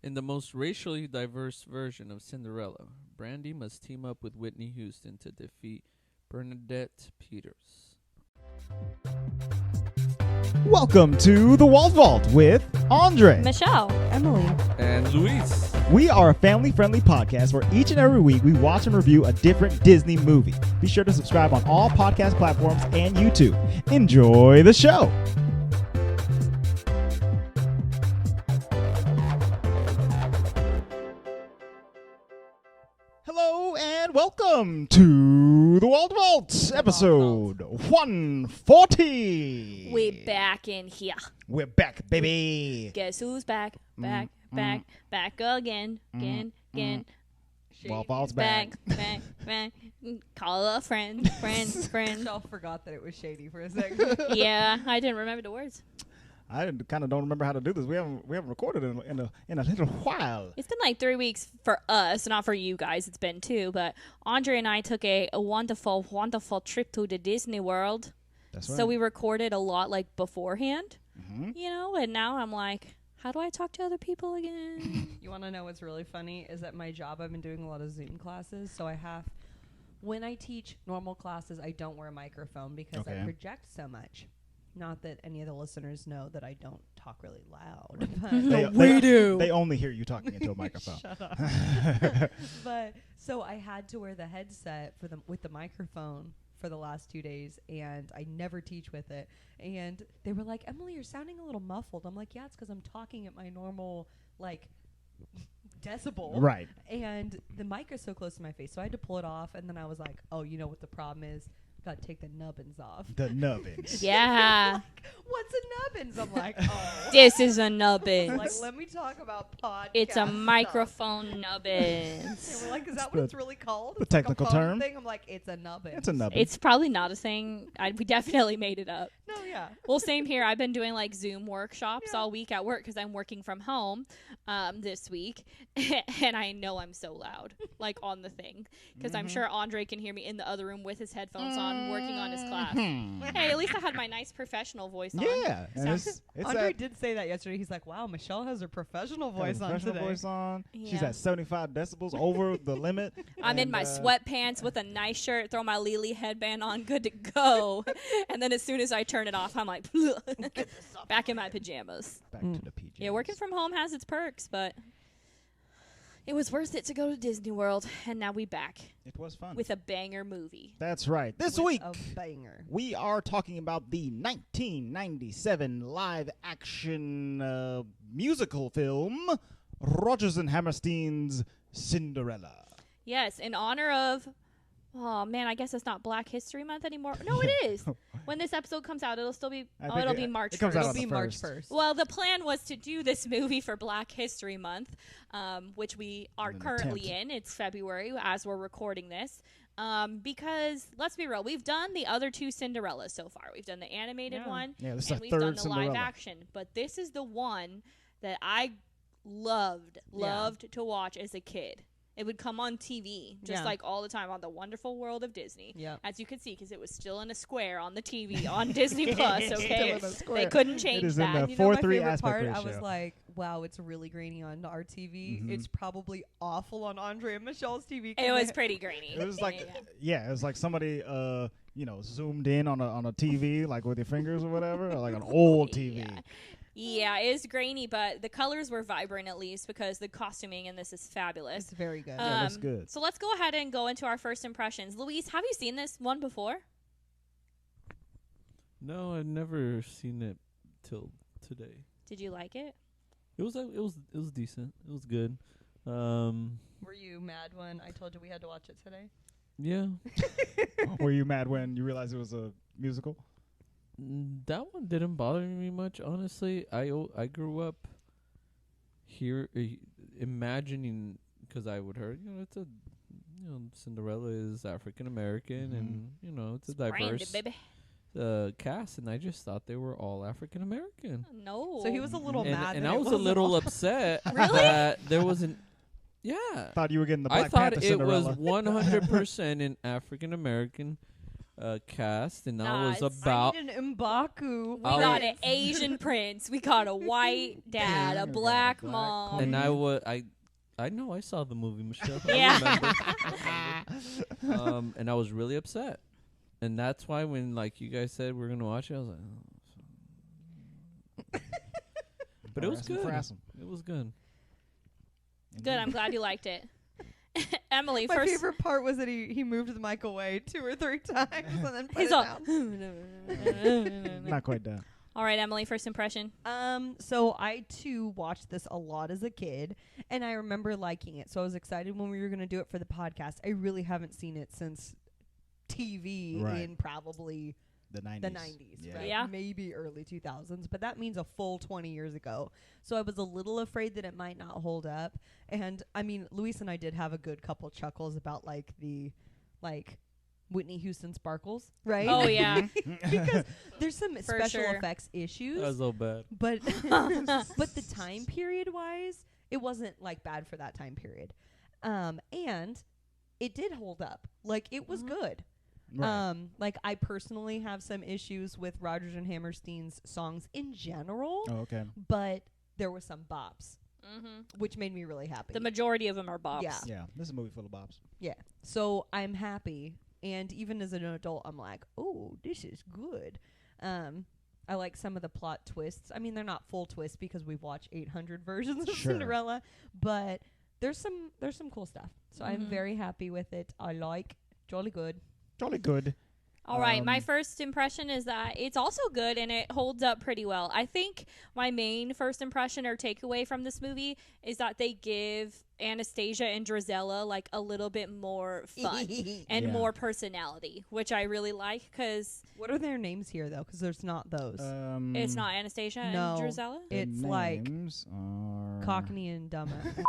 In the most racially diverse version of Cinderella, Brandy must team up with Whitney Houston to defeat Bernadette Peters. Welcome to the Walt Vault with Andre, Michelle, Emily, And Luis. We are a family-friendly podcast where each and every week we watch and review a different Disney movie. Be sure to subscribe on all podcast platforms and YouTube. Enjoy the show. Hello and welcome to the Walt Vault, episode 140. we back in here. We're back, baby. Guess who's back? Back again. Walt Vault's back. Call a friend. Michelle forgot that it was shady for a second. Yeah, I didn't remember the words. I kind of don't remember how to do this. We haven't recorded in a little while. It's been like 3 weeks for us, not for you guys. It's been 2, but Andre and I took a wonderful, wonderful trip to the Disney World. That's right. So we recorded a lot like beforehand, Mm-hmm. and now I'm like, how do I talk to other people again? You want to know what's really funny is at my job I've been doing a lot of Zoom classes, so when I teach normal classes, I don't wear a microphone because I project so much. Not that any of the listeners know that I don't talk really loud. But We do. They only hear you talking into a microphone. Shut up. But so I had to wear the headset with the microphone for the last 2 days, and I never teach with it. And they were like, Emily, you're sounding a little muffled. I'm like, yeah, it's because I'm talking at my normal, decibel. Right. And the mic is so close to my face, so I had to pull it off. And then I was like, oh, you know what the problem is? Got to take the nubbins off. The nubbins. Yeah. Like, what's a nubbins? I'm like, oh. This is a nubbins. Like, let me talk about podcast. It's a stuff. microphone nubbins. And we're like, is that what it's really called? the It's like technical a phone term? thing? I'm like, it's a nubbins. It's a nubbin. It's probably not a thing. We definitely made it up. No, yeah. Well, same here. I've been doing Zoom workshops all week at work because I'm working from home this week. And I know I'm so loud, on the thing. Because I'm sure Andre can hear me in the other room with his headphones on, working on his class. Hey, at least I had my nice professional voice on. Yeah. And it's Andre did say that yesterday. He's like, wow, Michelle has her professional voice on today. voice on. She's Yeah. at 75 decibels over the limit. I'm in my sweatpants with a nice shirt, throw my Lily headband on, good to go. And then as soon as I turn it off, I'm like, back in my pajamas. Back to the PJs. Yeah, working from home has its perks, but it was worth it to go to Disney World, and now we back It was fun. with a banger movie. That's right. This With week, a banger. we are talking about the 1997 live-action musical film, Rodgers and Hammerstein's Cinderella. Yes, in honor of, oh man, I guess it's not Black History Month anymore. No, it is. When this episode comes out, it'll still be, it'll be March 1st. It comes out It'll on be the March 1st. 1st. Well, the plan was to do this movie for Black History Month, which we are An currently attempt. in. It's February as we're recording this. Because, let's be real, we've done the other 2 Cinderellas so far. We've done the animated one, Yeah, this is and our we've third done the Cinderella. live action. But this is the one that I loved to watch as a kid. It would come on TV, just all the time on the Wonderful World of Disney. Yep. As you can see, because it was still in a square on the TV on Disney Plus, Still okay? in a square. They couldn't It change is in that. the You know, my 4:3 favorite aspect part, I ratio. was like, wow, it's really grainy on our TV. Mhm. It's probably awful on Andre and Michelle's TV. It was pretty grainy. It was like, yeah. it was like somebody, zoomed in on a TV, like with your fingers or whatever, or like an old TV. Yeah, it is grainy, but the colors were vibrant at least because the costuming in this is fabulous. It's very good. Yeah, that's good. So let's go ahead and go into our first impressions. Luis, have you seen this one before? No, I've never seen it till today. Did you like it? It was decent. It was good. Were you mad when I told you we had to watch it today? Yeah. Were you mad when you realized it was a musical? That one didn't bother me much, honestly. I grew up here imagining, because I would heard, Cinderella is African American, and it's a diverse baby. cast, and I just thought they were all African American. No. So he was a little mad. And that I it was a wasn't little all- upset Really? that there wasn't. Yeah. Thought you were getting the I Black thought Panther it was Cinderella. 100% an African American cast, and that Nice. was about. I need an M'Baku. We got an Asian prince. We got a white dad, a black mom. And I know I saw the movie, Michelle. Yeah. I remember. And I was really upset, and that's why when like you guys said we're gonna watch it, I was like, oh. But it was good. It was good. Good. I'm glad you liked it. Emily, My first. favorite part was that he moved the mic away 2 or 3 times and then put He's it all. down. Not quite done. All right, Emily, first impression. So I too watched this a lot as a kid, and I remember liking it. So I was excited when we were going to do it for the podcast. I really haven't seen it since TV in probably the 90s. Right? Yeah. Maybe early 2000s, but that means a full 20 years ago. So I was a little afraid that it might not hold up. And I mean, Luis and I did have a good couple chuckles about like the Whitney Houston sparkles, right? Oh yeah. Because there's some For special sure. effects issues. That was so bad. But but the time period wise, it wasn't like bad for that time period. And it did hold up. Like it was good. Right. Like I personally have some issues with Rodgers and Hammerstein's songs in general, Oh, okay. but there were some bops, Mm-hmm. which made me really happy. The majority of them are bops. Yeah. Yeah, this is a movie full of bops. Yeah. So I'm happy. And even as an adult, I'm like, oh, this is good. I like some of the plot twists. I mean, they're not full twists because we've watched 800 versions of Sure. Cinderella, but there's some cool stuff. So I'm Mhm. very happy with it. I like jolly good. Jolly good. All right, my first impression is that it's also good and it holds up pretty well. I think my main first impression or takeaway from this movie is that they give Anastasia and Drizella like a little bit more fun and Yeah. more personality, which I really like because What are their names here, though? Because there's not those. it's not Anastasia No. and Drizella. The It's like names are Cockney and Dumbass.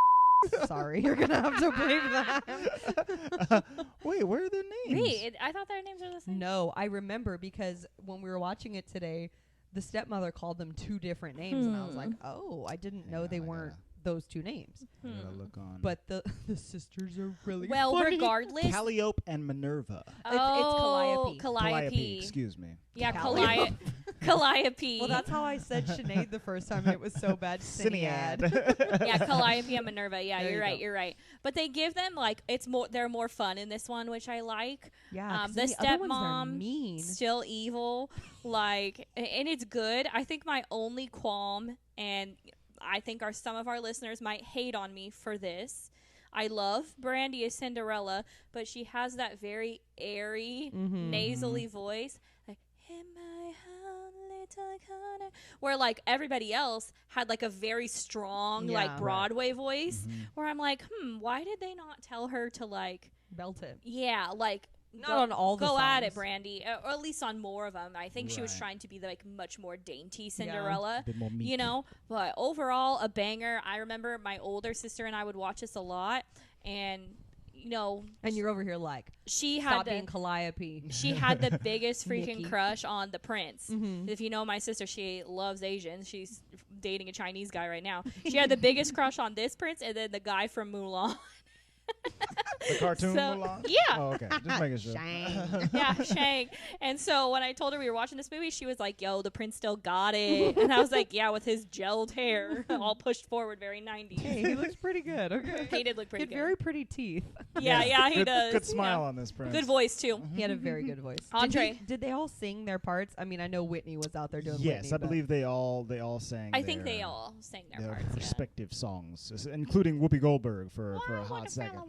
Sorry, you're gonna have to bleep that. Wait, where are their names? Wait, I thought their names were the same. No, I remember because when we were watching it today, the stepmother called them 2 different names, and I was like, oh, I didn't know Yeah, they I weren't gotta- those 2 names. I gotta look on. But the sisters are really Well, funny. regardless. Calliope and Minerva. Oh, Calliope. Calliope. Excuse me. Yeah, Calliope. Calliope. Well, that's how I said Sinead the first time, and it was so bad. Cinead. Yeah, Calliope and Minerva. Yeah, There you're you right. go. You're right. But they give them like they're more fun in this one, which I like. Yeah, 'cause The in the other ones, they're stepmom mean. still evil, like, and it's good. I think my only qualm, and I think some of our listeners might hate on me for this. I love Brandy as Cinderella, but she has that very airy, nasally voice, like in my heart, little corner, where like everybody else had like a very strong, like Yeah. Broadway voice. Where I'm like, why did they not tell her to like, Belt it. yeah, like. Not on all the Go at it, songs. Brandy, or at least on more of them. I think she was Right. trying to be like much more dainty Cinderella, A bit more meaty. you know. But overall, a banger. I remember my older sister and I would watch this a lot, and you know, And you're over here like, she stop had being Calliope. she had the biggest freaking Nikki. crush on the prince. Mhm. If you know my sister, she loves Asians. She's dating a Chinese guy right now. She had the biggest crush on this prince, and then the guy from Mulan. The cartoon So- Mulan? Yeah. Oh, okay. Just making sure. Yeah, Shang. And so when I told her we were watching this movie, she was like, yo, the prince still got it. And I was like, yeah, with his gelled hair all pushed forward, very 90s. Hey, he looks pretty good. Okay. He did look He pretty had good. very pretty teeth. yeah, he good, does. Good you smile know. on this prince. Good voice, too. He had a very good voice. Andre. Did they all sing their parts? I mean, I know Whitney was out there doing Yes, Whitney, I but- believe they all sang. I think their, they all sang their their parts. Yeah. respective songs, including Whoopi Goldberg for a hot second.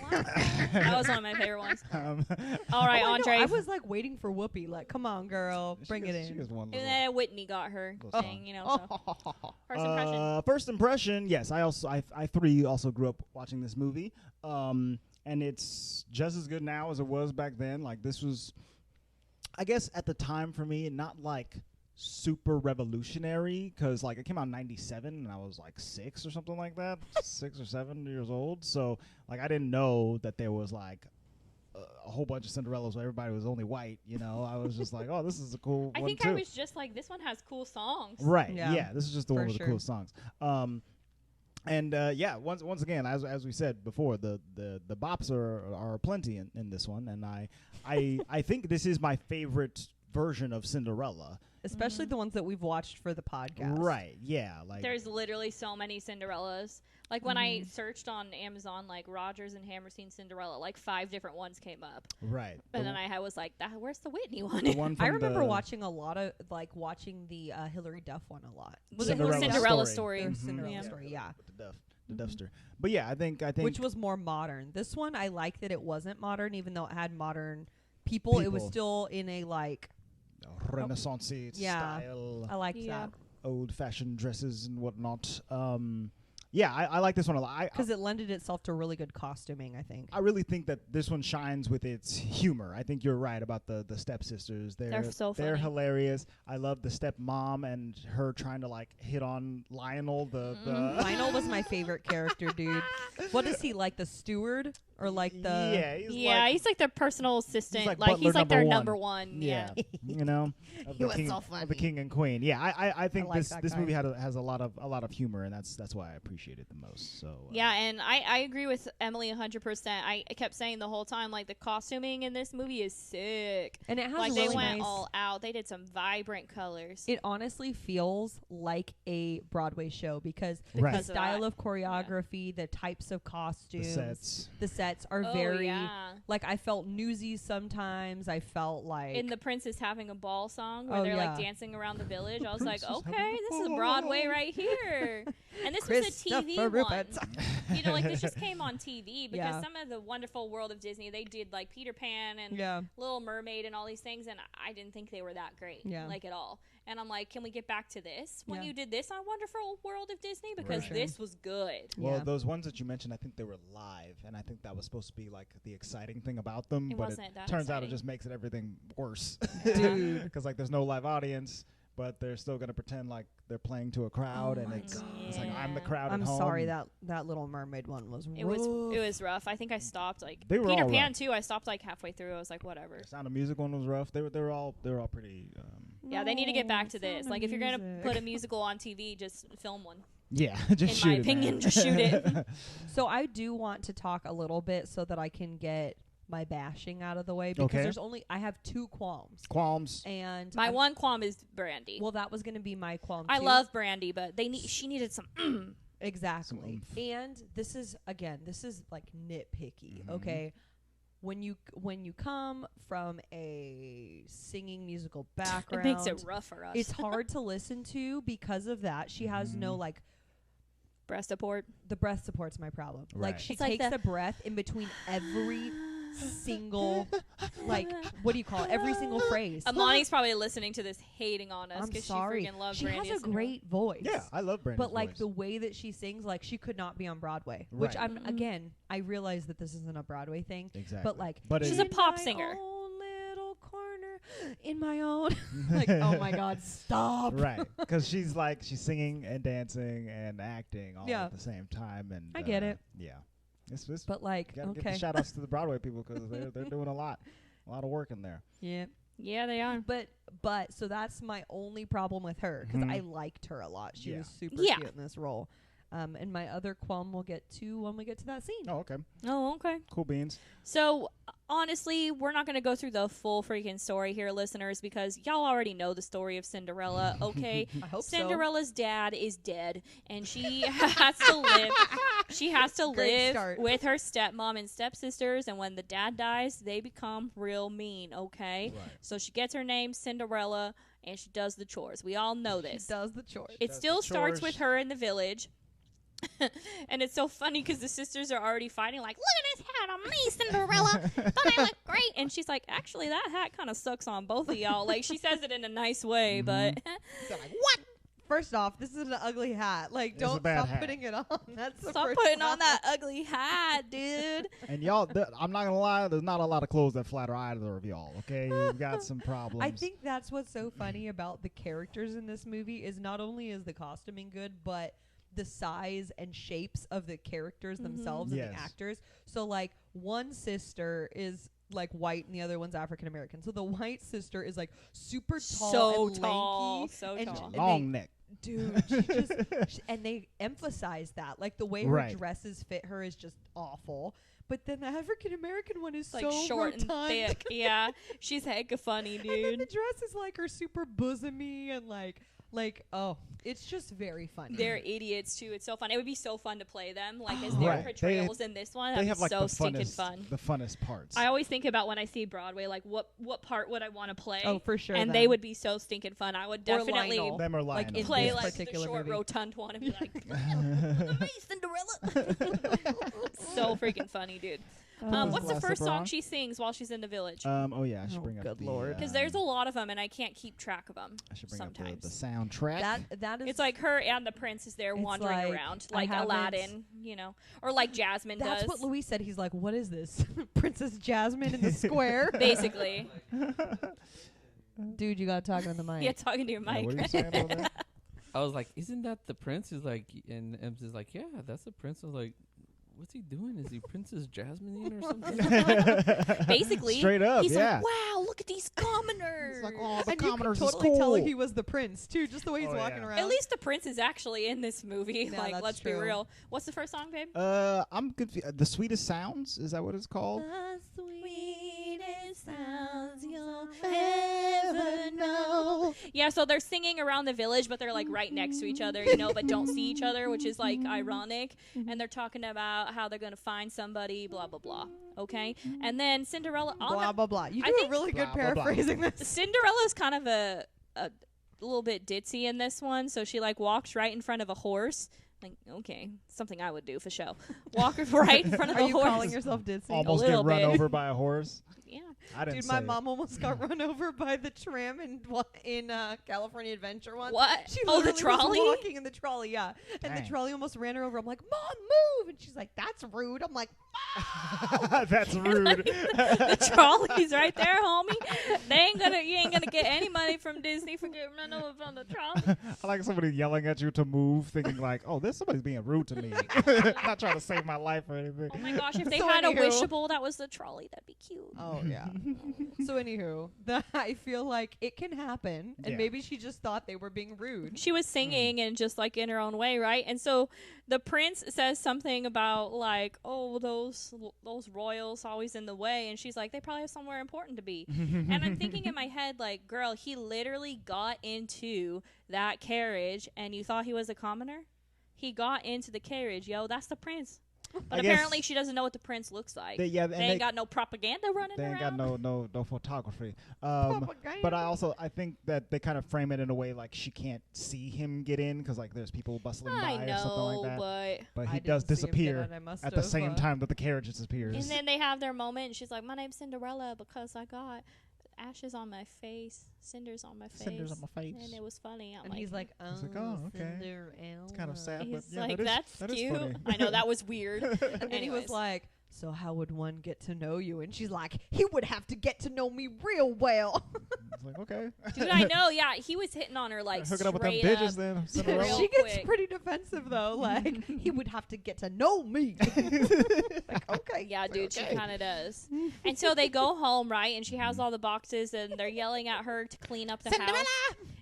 That was one of my favorite ones. Um, All right, Oh, I know. Andre. I was like waiting for Whoopi. Like, come on, girl, bring it She in. was one And little- then Whitney got her Little thing, you know. So. First impression. First impression, yes. I three also grew up watching this movie, and it's just as good now as it was back then. Like this was, I guess, at the time for me, not like super revolutionary because like it came out in '97 and I was like 6 or something like that, 6 or 7 years old. So like I didn't know that there was like a whole bunch of Cinderellas where everybody was only white. You know, I was just like, oh, this is a cool I one think too. I was just like, this one has cool songs. Right. Yeah, Yeah. This is just the for one with sure. the cool songs. And yeah, once again, as we said before, the bops are plenty in this one, and I think this is my favorite version of Cinderella. Especially the ones that we've watched for the podcast. Right, yeah. Like There's literally so many Cinderellas. Like when I searched on Amazon, like Rodgers and Hammerstein Cinderella, like 5 different ones came up. Right. And then I was like, where's the Whitney one? The one I from remember the watching a lot of, like, watching the Hillary Duff one a lot. Was it Cinderella Cinderella Story. Story? Their Cinderella Yeah. Story, yeah. with the Duffster. But yeah, I think Which was more modern. This one, I like that it wasn't modern, even though it had modern people. It was still in a, like, Renaissance yeah. style, I liked Yeah. that. old-fashioned dresses and whatnot. Yeah, I like this one a lot. Because it lended itself to really good costuming, I think. I really think that this one shines with its humor. I think you're right about the stepsisters. They're so They're funny. hilarious. I love the stepmom and her trying to like hit on Lionel. Lionel was my favorite character, dude. What is he, like the steward? Or like the... Yeah, He's like their personal assistant. like Like butler he's like their number number one. yeah, you know, of He the was king, so of the funny. king and queen. Yeah, I think I like this that guy. movie has a lot of humor, and that's why I appreciate it the most. So Yeah, and I agree with Emily 100%. I kept saying the whole time, like, the costuming in this movie is sick. And it has Like, really they went nice... all out. They did some vibrant colors. It honestly feels like a Broadway show because Right. the Because of style that. of choreography, the types of costumes, the sets. are Oh, very... yeah. Like, I felt newsies sometimes. I felt like... In the Princess Having a Ball song where Oh, they're yeah. like dancing around the village, I was like, Princess having okay, a this is ball. Broadway right here. And this was a TV Christopher one. Rupert. You know, like this just came on TV because Yeah. some of the Wonderful World of Disney, they did like Peter Pan and Yeah. Little Mermaid and all these things, and I didn't think they were that great, Yeah. like at all. And I'm like, can we get back to this when Yeah. you did this on Wonderful World of Disney? Because Right. this was good. Well, Yeah. those ones that you mentioned, I think they were live, and I think that was supposed to be like the exciting thing about them. It but wasn't that turns out it exciting. just makes it everything worse, Dude. because like there's no live audience, but they're still gonna pretend like they're playing to a crowd, Oh and my it's like I'm the God. crowd. I'm at home. sorry that Little Mermaid one was It was rough. I think I stopped like They were Peter all Pan rough. too. I stopped like halfway through. I was like, whatever. The Sound of Music one was rough. They were all pretty. Yeah, they need to get back to Sound this. of Like, if you're gonna Music. put a musical on TV, just film one. Yeah, just In shoot my it, opinion, man. just shoot it. So I do want to talk a little bit so that I can get my bashing out of the way because Okay. I have 2 qualms. Qualms. And My one qualm is Brandy. Well, that was going to be my qualm I too. love Brandy, but she needed some. Exactly. Some And this is like nitpicky, Mhm. okay? When you come from a singing musical It background, makes it rough for us. it's hard to listen to because of that. She has no Mhm. like breast support. the breath support's my problem. Like Right. she It's like takes the- a breath in between every single like what do you call it? Every single phrase. Amani's probably listening to this, hating on us I'm because she sorry. freaking loves She Brandy. has a great voice. Yeah, I love Brandy's But like voice. the way that she sings, like she could not be on Broadway. Which Right. I'm Mm-mm. again, I realize that this isn't a Broadway thing. Exactly. But like But She's it, a pop in my singer. own little corner in my own like, oh my god, stop. right, because she's singing and dancing and acting all Yeah. at the same time, and I get it. Yeah, it's But like, gotta give okay. the shout outs to the Broadway people because they're doing a lot of work in there. Yeah. Yeah, they are. But so that's my only problem with her because Mhm. I liked her a lot. She Yeah. was super Yeah. cute in this role. And my other qualm we'll get to when we get to that scene. Oh, okay, Oh, okay. cool beans. So, honestly, we're not going to go through the full freaking story here, listeners, because y'all already know the story of Cinderella, okay? I hope Cinderella's dad is dead, and she has to live. She has to Great live start. with her stepmom and stepsisters, and when the dad dies, they become real mean, okay? Right. So she gets her name Cinderella, and she does the chores. We all know She this. does the chores. It does still the starts chores. with her in the village. And it's so funny because the sisters are already fighting, like, look at this hat on me, Cinderella. Don't I look great? And she's like, actually, that hat kind of sucks on both of y'all. Like, she says it in a nice way, but They're like, What? First off, this is an ugly hat. Like, It's a don't bad stop hat. putting it on. That's the stop first putting on problem. that ugly hat, dude. and y'all, I'm not gonna lie, there's not a lot of clothes that flatter either of y'all. Okay, you've got some problems. I think that's what's so funny about the characters in this movie is not only is the costuming good, but the size and shapes of the characters themselves and Yes. the actors. So like one sister is like white and the other one's African American. So the white sister is like super tall So and tall, lanky so and tall. they- long neck. Dude, and they emphasize that. Like, the way her Right. dresses fit her is just awful. But then the African American one is Like so short rotund. and thick. Yeah, she's hecka funny, And then dude. the dress is like her super bosomy and like oh, it's just very funny. They're idiots too. It's so fun. It would be so fun to play them, like as their Right. portrayals in this one. They That'd have be like so the stinking funnest, fun. the funnest parts. I always think about when I see Broadway, like what part would I want to play? Oh, for sure. and they would be so stinking fun. I would Or definitely Lionel. Them or like, Lionel. in play this like the particular short movie. rotund one and be like, "Look at me, Cinderella." So freaking funny, dude. What's the Last first Supper song on? she sings while she's in the village? Oh yeah, I should Oh, bring up good the, Lord. Because there's a lot of them, and I can't keep track of them. I should bring sometimes. up the soundtrack. That is It's like her and the prince is there It's wandering like, around, I like haven't- Aladdin, or like Jasmine that's does. what Louis said. He's like, what is this? Princess Jasmine in the square? Basically. Dude, you got talking on the mic. Yeah, talking to your Yeah, mic. what are you saying over there? I was like, isn't that the prince? He's like, and Ems is like, yeah, that's the prince. I was like, what's he doing? Is he Princess Jasmine or something? Basically, Straight up, he's yeah. like, wow, look at these commoners. It's like, oh, the And you could commoners totally is tell cool. he was the prince, too, just the way he's Oh, walking yeah. around. At least the prince is actually in this movie. Yeah, like, that's let's be true. real. What's the first song, babe? I'm confused. The Sweetest Sounds, is that what it's called? Sweetest sounds you'll ever know. Yeah, so they're singing around the village, but they're like right next to each other, but don't see each other, which is like ironic. And they're talking about how they're gonna find somebody, blah blah blah. Okay, and then Cinderella. Blah, blah, blah. You I do a think- really good Blah, blah, blah. paraphrasing this. Cinderella's kind of a little bit ditzy in this one, so she like walks right in front of a horse. Like, okay, something I would do for show. Walk right in front of Are a you horse. calling yourself ditzy? Almost little get run bit. over by a horse. Yeah. I didn't Dude, say my it. mom almost got run over by the tram in California Adventure once. What? She Oh, the literally trolley? was walking in the trolley, yeah. And Dang. the trolley almost ran her over. I'm like, Mom, move! And she's like, that's rude. I'm like, That's rude. The trolley's right there, homie. You ain't gonna get any money from Disney for getting run over from the trolley. I like somebody yelling at you to move, thinking like, "Oh, this somebody's being rude to me." Not trying to save my life or anything. Oh my gosh, if they So had a anywho. wishable that was the trolley, that'd be cute. oh, yeah. So, anywho, I feel like it can happen. And Yeah. maybe she just thought they were being rude. She was singing and just like in her own way, right? And so the prince says something about like, oh, those royals always in the way, and she's like, they probably have somewhere important to be. And I'm thinking in my head, like, girl, he literally got into that carriage, and you thought he was a commoner? He got into the carriage, yo. That's the prince. But I guess apparently, she doesn't know what the prince looks like. They, yeah, and They ain't got no propaganda running they ain't got around. no photography. But I think that they kind of frame it in a way like she can't see him get in because like there's people bustling I by or something know, like that. but But I he does didn't see him get disappear on, I must at the have, same time that the carriage disappears. and then they have their moment, and she's like, "My name's Cinderella because I got ashes on my face, cinders on my face, Cinders on my face. and it was funny." I'm And like, he's like, oh, He's like, oh, okay. Cinderella. It's kind of sad, but he's yeah, like, that is, "That's that is cute." funny. I know that was weird. And then he was Anyways. like, so how would one get to know you? And she's like, he would have to get to know me real well. It's like, okay. "Dude, I know. Yeah, he was hitting on her like Hook it up with them straight bitches up. then. Real Cinderella. She gets quick. pretty defensive though. Like, he would have to get to know me. Like, okay. Yeah, dude, okay. she kind of does. And so they go home, right? And she has all the boxes, and they're yelling at her to clean up the house.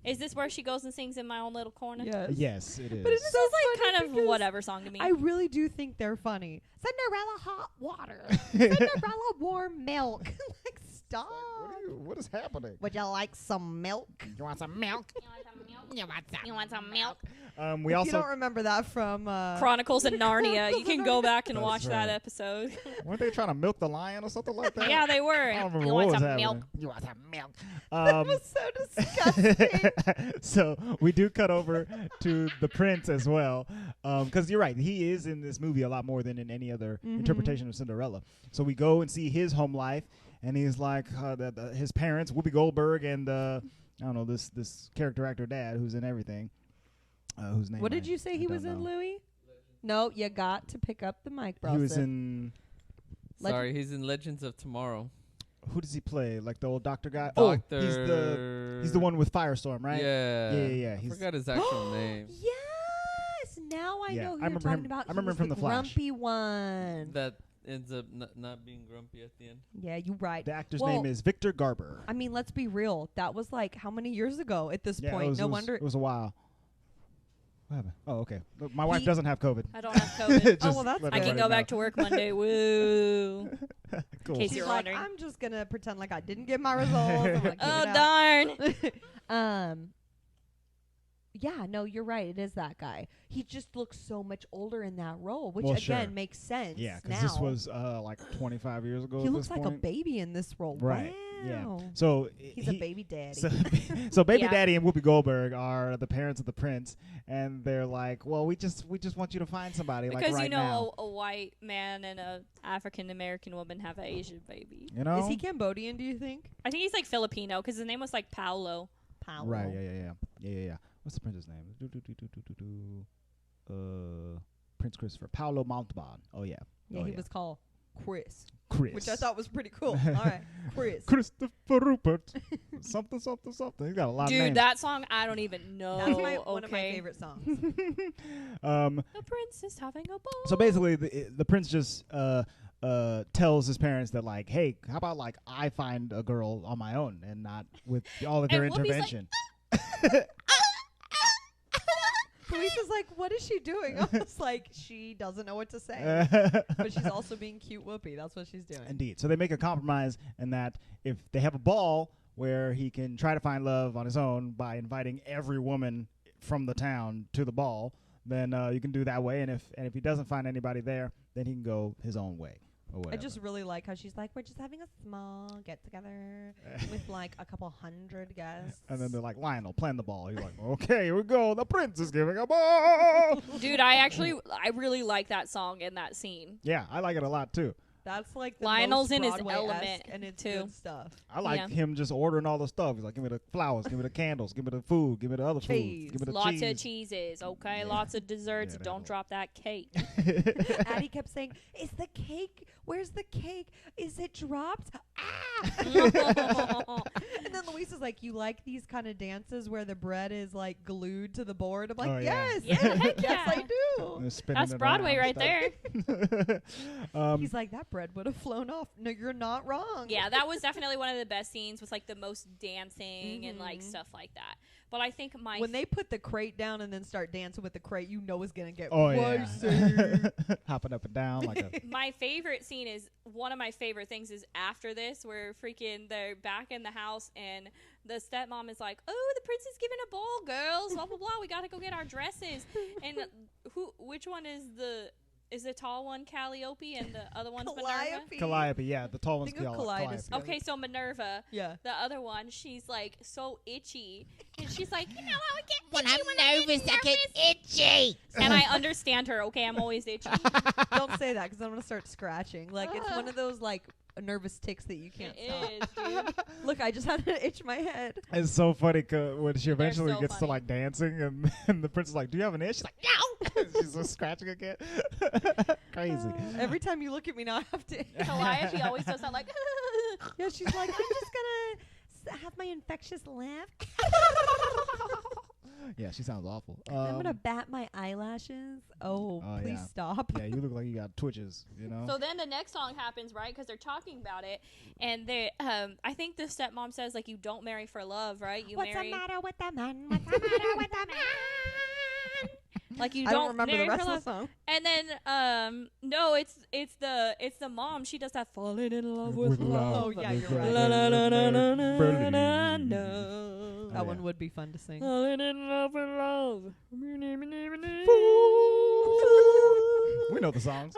Is this where she goes and sings "In My Own Little Corner"? Yes. Yes, it is. But it's This so is like funny kind of because whatever song to me. I really do think they're funny. Cinderella hot water. Cinderella warm milk. Like, stop. What is happening? Would you like some milk? You want some milk? You want some milk? We If also you don't remember that from Chronicles of Narnia. You can go back and That's watch that right. episode. weren't they trying to milk the lion or something like that? Yeah, they were. I don't remember You what want was some happening. milk? You want some milk? that was so disgusting. So we do cut over to the prince as well, because you're right. He is in this movie a lot more than in any other interpretation of Cinderella. So we go and see his home life, and he's like his parents, Whoopi Goldberg, and I don't know this character actor dad who's in everything. Whose name? What did you say I he don't was in, know. Louis? No, you got to pick up the mic, bro. He was in. Sorry, he's in Legends of Tomorrow. Who does he play? Like the old doctor guy? Doctor. Oh, he's the one with Firestorm, right? Yeah. Yeah. I He's forgot his actual name. Yes, now I Yeah, know I who you're remember talking him- about. I remember He him from was The Flash. grumpy one. That ends up not being grumpy at the end. Yeah, you're right. the actor's Well, name is Victor Garber. I mean, let's be real. That was like how many years ago at this Yeah, point? it was, No it was- wonder. it was a while. What happened? Oh, okay. Look, my wife doesn't have COVID. I don't have COVID. Just well, that's let I can everybody go know. back to work Monday. Woo. Cool. In case She's you're like, wondering. I'm just gonna pretend like I didn't get my results. I'm like, Oh, "Keep it out." Yeah, no, you're right. It is that guy. He just looks so much older in that role, which Well, again sure. makes sense. Yeah, now. this was like 25 years ago. He at looks this like a point. baby in this role. Right. Yeah. Wow. So He's a baby daddy. So baby Yeah. daddy and Whoopi Goldberg are the parents of the prince, and they're like, well, we just want you to find somebody Because like right now. a white man and a African American woman have an Asian baby. You know. Is he Cambodian, do you think? I think he's like Filipino because his name was like Paolo. Paolo. Right. Yeah. What's the prince's name? Prince Christopher. Paolo Montalban. Oh yeah. Yeah, Oh, he yeah. was called Chris. Chris. Which I thought was pretty cool. All right, Chris. Christopher Rupert. something. He's got a lot of Dude, names. that song I don't even know. That's one of my okay. favorite songs. The prince is having a ball. So basically, the prince just tells his parents that like, hey, how about like I find a girl on my own and not with all of their And Whoopi's like, intervention. Police is like, what is she doing? I was like, she doesn't know what to say. But she's also being cute Whoopi. That's what she's doing. Indeed. So they make a compromise in that if they have a ball where he can try to find love on his own by inviting every woman from the town to the ball, then you can do that way. And if he doesn't find anybody there, then he can go his own way or whatever. I just really like how she's like, we're just having a small get together with like a couple hundred guests. And then they're like, Lionel, plan the ball. He's like, okay, here we go. The prince is giving a ball. Dude, I really like that song and that scene. Yeah, I like it a lot too. That's like the Lionel's most in his Broadway-esque, element, and it's too. good stuff. I like Yeah. him just ordering all the stuff. He's like, give me the flowers, give me the candles, give me the food, give me the other Cheese. food, give me the Lots cheese. of cheeses, okay? Yeah. Lots of desserts. Yeah, Don't that's drop that cake. Addie kept saying, is the cake, where's the cake? Is it dropped? Ah! And then Luis is like, you like these kind of dances where the bread is like glued to the board? I'm like, Oh, yeah. yes, Yeah, heck yes, I yeah. do. And spinning That's it Broadway around right and there. stuff. He's like, that bread would have flown off. No, you're not wrong. Yeah, that was definitely one of the best scenes with like the most dancing and like stuff like that. But I think When they put the crate down and then start dancing with the crate, you know it's going to get Oh yeah, crazy. hopping up and down like a. my favorite scene is one of my favorite things is after this where freaking they're back in the house and the stepmom is like, oh, the prince is giving a ball, girls, blah blah blah, we gotta go get our dresses. And which one is the tall one Calliope and the other one's Minerva? Calliope, yeah, the tall one's Think of Calliope. Kaleidos- Okay, so Minerva, Yeah. the other one, she's like so itchy, and she's like, you know, I would get When itchy I'm nervous, I get itchy. and I understand her. Okay, I'm always itchy. Don't say that because I'm going to start scratching. Like, it's one of those, like, nervous ticks that you can't stop. It is, dude. Look, I just had to itch my head. It's so funny when she eventually so gets to funny. like dancing and the prince is like, do you have an itch? She's like, no. She's just scratching again. Crazy. Every time you look at me now, I have to. Calliope always does that like. Yeah, she's like, I'm just going to have my infectious laugh. Yeah, she sounds awful. I'm going to bat my eyelashes. Oh, Oh, please yeah. stop. Yeah, you look like you got twitches, you know? So then the next song happens, right? Because they're talking about it, and they, I think the stepmom says like, "You don't marry for love, right? You What's marry the matter with the man? What's the matter with the man? like you I don't remember marry the rest for of love." the song. And then, no, it's the mom. She does that falling in love with love. Oh, yeah, you're right. La, la, la, la, la, la, la, la, Oh, no. That yeah. one would be fun to sing. Falling in love with love. We know the songs.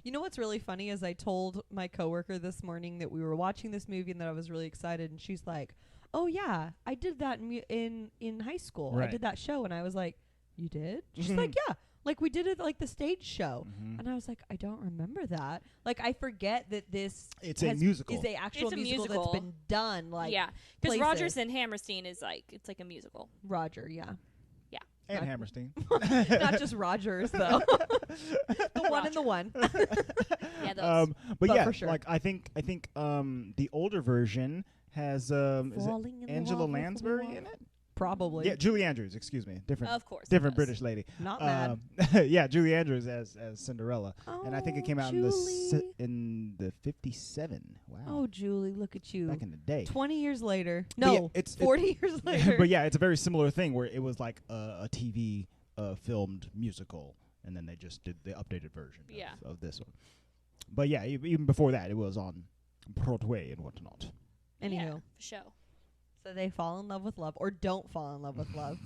You know what's really funny is I told my coworker this morning that we were watching this movie and that I was really excited, and she's like, "Oh yeah, I did that in high school. I Right. did that show." And I was like, "You did?" She's Mhm. like, "Yeah, like we did it like the stage show." Mhm. And I was like, "I don't remember that. Like I forget that this It's a musical. is a actual It's a musical musical. that's been done. Like Yeah, because places. Rodgers and Hammerstein is like it's like a musical. Roger, yeah, And Not- Hammerstein. not just Rogers though. The one and the one. Yeah, those. But But yeah, for sure. like I think the older version has is it Falling in Angela love with Lansbury love. in it? Probably. Yeah, Julie Andrews. Excuse me, different Of course, it different does. British lady. Not mad. Yeah, Julie Andrews as Cinderella, and I think it came out in the Julie. in the 57. Wow. Oh, Julie, look at you. Back in the day. 20 years later. But yeah, No, it's 40 years later. But yeah, it's a very similar thing where it was like a TV filmed musical, and then they just did the updated version of this one. But yeah, even before that, it was on Broadway and whatnot. Anywho. Yeah, for sure. So they fall in love with love or don't fall in love with love.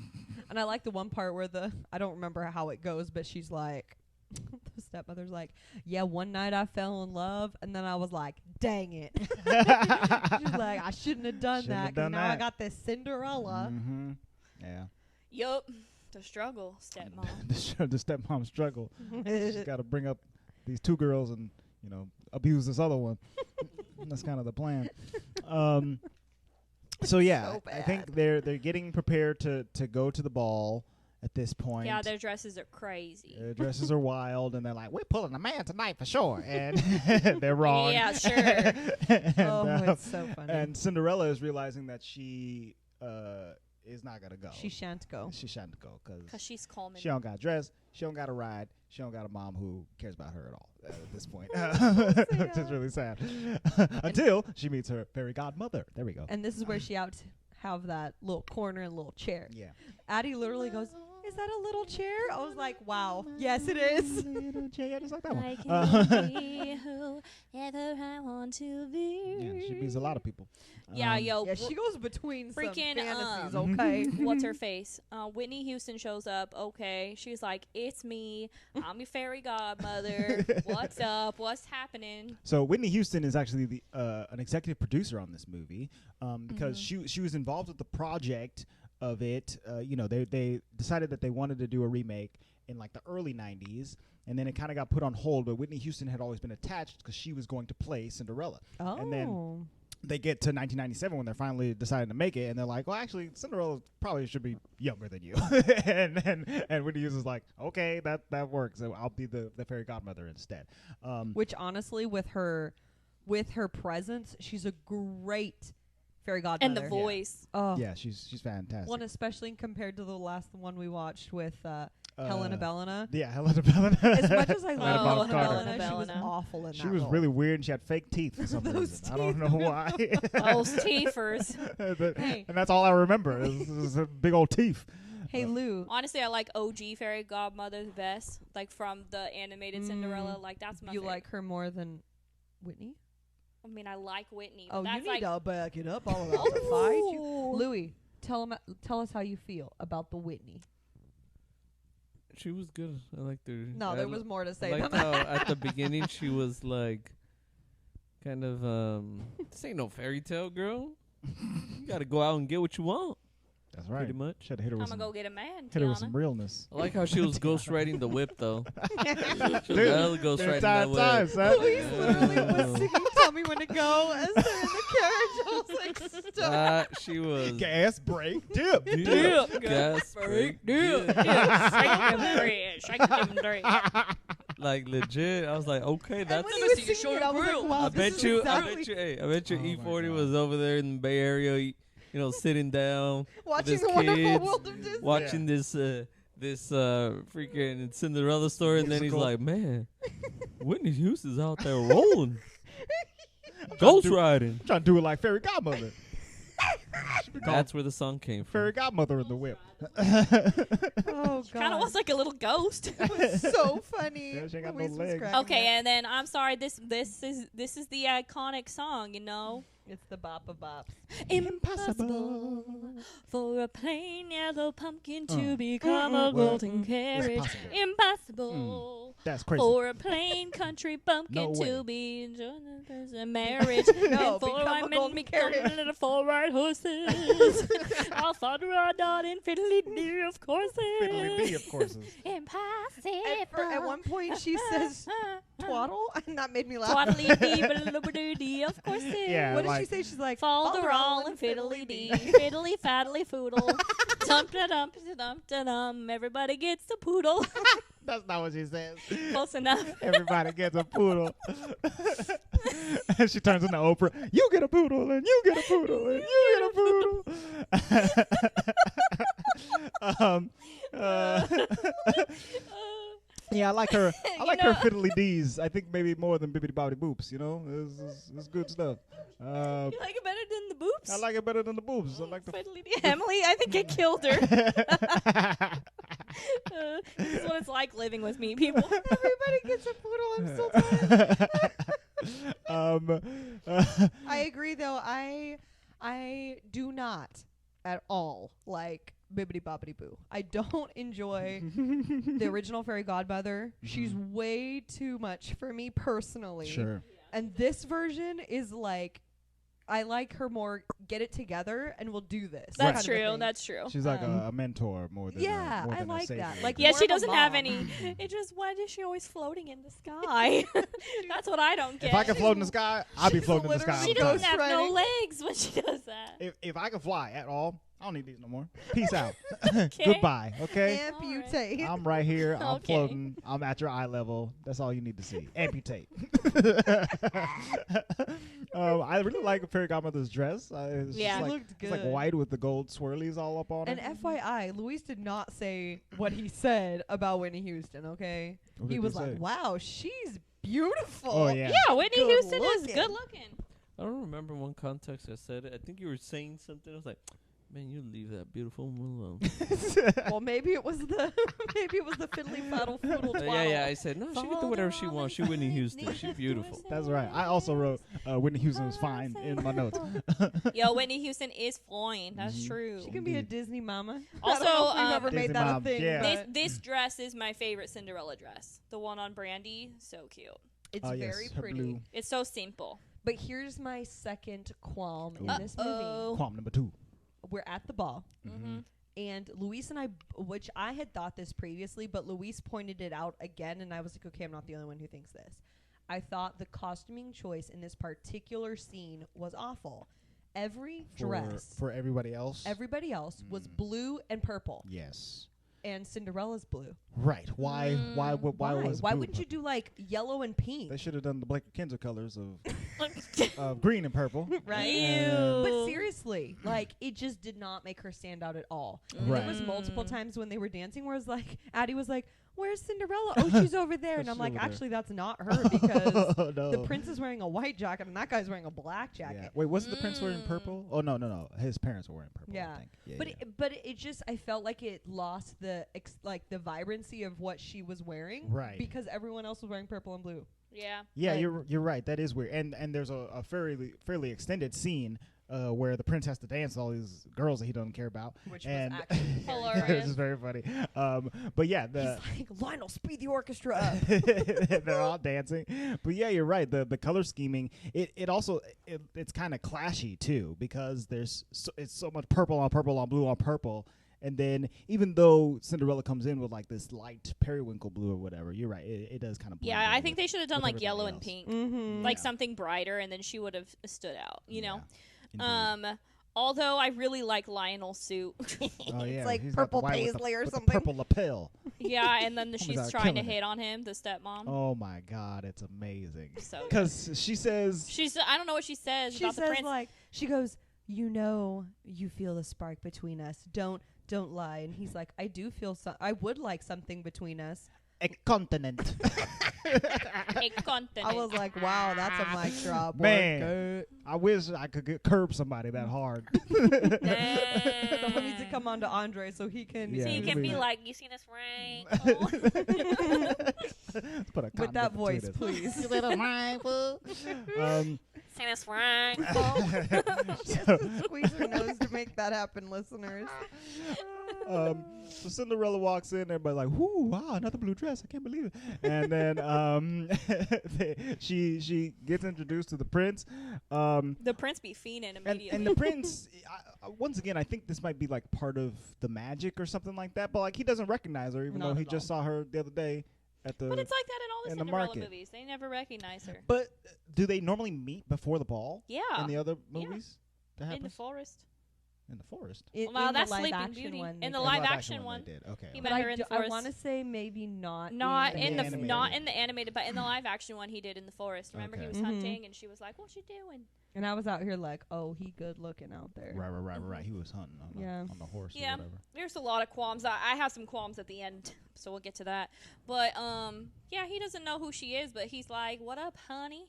And I like the one part where I don't remember how it goes, but she's like, the stepmother's like, yeah, one night I fell in love, and then I was like, dang it. She's like, I shouldn't have done that, because now I got this Cinderella. Mm-hmm. Yeah. Yup. The struggle, stepmom. the stepmom struggle. She's got to bring up these two girls and, abuse this other one. That's kind of the plan. So yeah, So I think they're getting prepared to go to the ball at this point. Yeah, their dresses are crazy. Their dresses are wild, and they're like, "We're pulling a man tonight for sure," and they're wrong. Yeah, sure. and, It's so funny. and Cinderella is realizing that she is not gonna go. She shan't go. She shan't go Because she's calm. she don't got a dress. She don't got a ride. She don't got a mom who cares about her at all at this point, which is really sad. Until she meets her fairy godmother. There we go. And this is where she have that little corner and little chair. Yeah. Addie literally goes, is that a little chair? I was like, wow. Yes, it is. Little chair, just like that I one. can be whoever I want to be. Yeah, she meets a lot of people. Yeah, yo. Yeah, she goes between Freaking, some fantasies, um, okay? What's her face? Whitney Houston shows up. Okay. She's like, it's me. I'm your fairy godmother. What's up? What's happening? So Whitney Houston is actually an executive producer on this movie because she was involved with the project of it. They decided that they wanted to do a remake in like the early 90s, and then it kind of got put on hold, but Whitney Houston had always been attached because she was going to play Cinderella. Oh. And then they get to 1997 when they're finally deciding to make it, and they're like, well, actually, Cinderella probably should be younger than you. and Whitney Houston's like, okay, that works. So I'll be the fairy godmother instead. Which honestly, with her presence, she's a great fairy godmother. And the voice. Oh. Yeah, she's fantastic. One, especially compared to the last one we watched with Helena Bellina. Yeah, Helena Bellina. As much as I Helena love Bonham Helena Carter. Bellina, she was Bellina. awful in that She was role. really weird, and she had fake teeth for some Those reason. I don't know why. Those teethers. Hey. And that's all I remember is a big old teeth. Hey, Lou. Honestly, I like OG fairy godmother the best. Like from the animated Cinderella. Like that's my You favorite. like her more than Whitney? I mean, I like Whitney. Oh, that's you need like, to back it up all about the fight. Louis, tell us how you feel about the Whitney. She was good. I liked her. No, there was more to say I than liked how that. at the beginning she was like, kind of, this ain't no fairy tale, girl. You gotta go out and get what you want. That's right. Pretty much. Should have hit her I'm with gonna some, go get a man, hit her with some Tiana. realness. I like how she was ghostwriting the whip, though. She was Dude, hella ghostwriting that whip. time, son. Louis literally was singing "Tell Me When to Go" as they're in the carriage. I was like, stop. She was. Gas, brake, dip. Dip. Gas, brake, dip. Shake them three. Like legit, I was like, okay, And that's. when he was singing it, I was like, wow, I this bet is you, exactly I bet you, Oh my E40 God. was over there in the Bay Area, sitting down, watching his the wonderful kids, world of Disney. watching this freaking Cinderella story, and then he's Musical. like, man, Whitney Houston's out there rolling, ghost riding. I'm trying to do it like fairy godmother. Should be called That's where the song came fairy from. godmother in the whip. Oh god, Kind of was like a little ghost. it was so funny. Yeah, she ain't got no Louise was legs. cracking Okay, up. and then I'm sorry. This is the iconic song. It's the bop of bops. Impossible for a plain yellow pumpkin to become a golden carriage. possible. Impossible That's crazy. for a plain country pumpkin No to way. be enjoying a marriage. No, and for become a women golden become carriage. little four white horses. I'll thunder a dot and fiddly dee, of course. Fiddly dee, of course. Impossible. At one point, she says "twaddle," and that made me laugh. Twaddly dee, biddly dee, of course. Yeah, What did like- she say? She's like, Fall the roll and fiddly dee, fiddly faddly foodle, dump da dump da dump da dum. Everybody gets the poodle. That's not what she says. Close enough. Everybody gets a poodle. And she turns into Oprah. You get a poodle, and you get a poodle, and you get a poodle. Yeah, I like her. I You like know- her fiddly D's. I think maybe more than bibbidi bobbidi boops. You know, it's good stuff. You like it better than the boobs? I like it better than the boobs. I like the. Emily, I think I killed her. This is what it's like living with me, people. Everybody gets a poodle. I'm still tired. I agree, though. I do not at all like Bibbidi Bobbidi Boo. I don't enjoy the original Fairy Godmother. She's way too much for me personally. Sure. And this version is like, I like her more. Get it together, and we'll do this. That's kind of a true. thing. That's true. She's like a mentor more than Yeah, more I than a like that. savior. Like, Yeah, more she of a doesn't have mom. any. It just, why is she always floating in the sky? That's what I don't get. if I can float in the sky, I'll be she's floating in the sky. all she the doesn't time. have no Ghostwriting. legs when she does that. If I can fly at all, I don't need these no more. Peace out. Okay. Goodbye. Okay. Amputate. I'm right here. I'm Okay. floating. I'm at your eye level. That's all you need to see. Amputate. I really like Fairy Godmother's dress. It's just Yeah. like, Looked it's like good. white with the gold swirlies all up on And it. FYI, Luis did not say what he said about Whitney Houston, okay? What He did was he like, say? wow, she's beautiful. Oh, yeah. Yeah, Whitney Good Houston is looking. good looking. I don't remember one context I said it. I think you were saying something. I was like, man, you leave that beautiful woman alone. Well, maybe it was the fiddly faddle foodle twaddle. yeah. I said, no, she can do whatever she wants. She Whitney Houston. She's beautiful. That's right. I also wrote Whitney Houston was fine in my notes. Yo, Whitney Houston is fine. That's Mhm. true. She can be a Indeed. Disney mama. Also, I don't know if we've um, ever Disney made that mom, a thing. yeah. But This dress is my favorite Cinderella dress. The one on Brandy, so cute. it's Yes, very her pretty. blue. It's so simple. But here's my second qualm in Ooh. this movie. Uh-oh. Qualm number 2. We're at the ball. Mm-hmm. And Luis and I, which I had thought this previously, but Luis pointed it out again, and I was like, okay, I'm not the only one who thinks this. I thought the costuming choice in this particular scene was awful. Every dress, for everybody else. everybody else was blue and purple, Yes. and Cinderella's blue. Right. Why? Why was Why blue wouldn't you do like yellow and pink? They should have done the Blake Kenzo colors of green and purple. Right. Ew. But seriously, like, it just did not make her stand out at all. Right. There was multiple times when they were dancing where it was like, Addie was like, where's Cinderella? Oh, she's over there. And I'm She's like, over there. actually, that's not her because Oh, no. the prince is wearing a white jacket and that guy's wearing a black Yeah. jacket. Wait, wasn't the prince wearing purple? Oh no. His parents were wearing purple. Yeah. I think. Yeah, But yeah. but it just, I felt like it lost the the vibrancy of what she was wearing, Right. Because everyone else was wearing purple and blue. Yeah. Yeah, Like- you're right. That is weird. And there's a fairly extended scene where the prince has to dance with all these girls that he doesn't care about, Which and was actually Hilarious. this is very funny. But yeah, He's like, Lionel, speed the orchestra up. they're all dancing. But yeah, you're right. The color scheming it also it's kind of clashy too because it's so much purple on purple on blue on purple. And then, even though Cinderella comes in with like this light periwinkle blue or whatever, you're right. It does kind of. Yeah, I think they should have done with like yellow and everybody pink. Mm-hmm. Like Yeah. something brighter, and then she would have stood out, you know? Indeed. Although I really like Lionel's suit. Oh, yeah, like he's got the purple white with the- paisley or with the something. purple lapel. Yeah, and then my she's God, trying to killing it. hit on him, the stepmom. Oh my God, it's amazing. So good. Because she says, I don't know what she says She about the says prince. like, she goes, you know, you feel the spark between us. Don't lie. And he's like, I do feel I would like something between us. a continent. A continent. I was like, wow, that's a mic drop. Man, I wish I could curb somebody that hard. Someone needs to come on to Andre so he can. Yeah, so you can we- be like, you see this ring? Let's put a With that condom voice, between us. please. Little rival. See this ring? She has to squeeze her nose to make that happen, listeners. So Cinderella walks in, everybody's like, "Whoo, wow, another blue dress! I can't believe it!" And then she gets introduced to the prince. The prince be fiending immediately. And the prince, once again, I think this might be like part of the magic or something like that. But like he doesn't recognize her, even Not though he at just all. saw her the other day at the. But it's like that in all the in the Cinderella market. movies. They never recognize her. But do they normally meet before the ball Yeah. in the other Yeah. movies? That In the happens forest. in the forest. Well, In that's the live Sleeping action Beauty. one. In they the did. live action one. They did. Okay. He okay. met her in the I forest. want to say maybe not. Not in in the not animated. in the animated, but in the live action one he did in the forest. Remember he Okay. was Mhm. hunting and she was like, "What's you doing?" And I was out here like, oh, he good looking out there. Right. He was hunting on the horse or whatever. There's a lot of qualms. I have some qualms at the end, so we'll get to that. But, yeah, he doesn't know who she is, but he's like, what up, honey?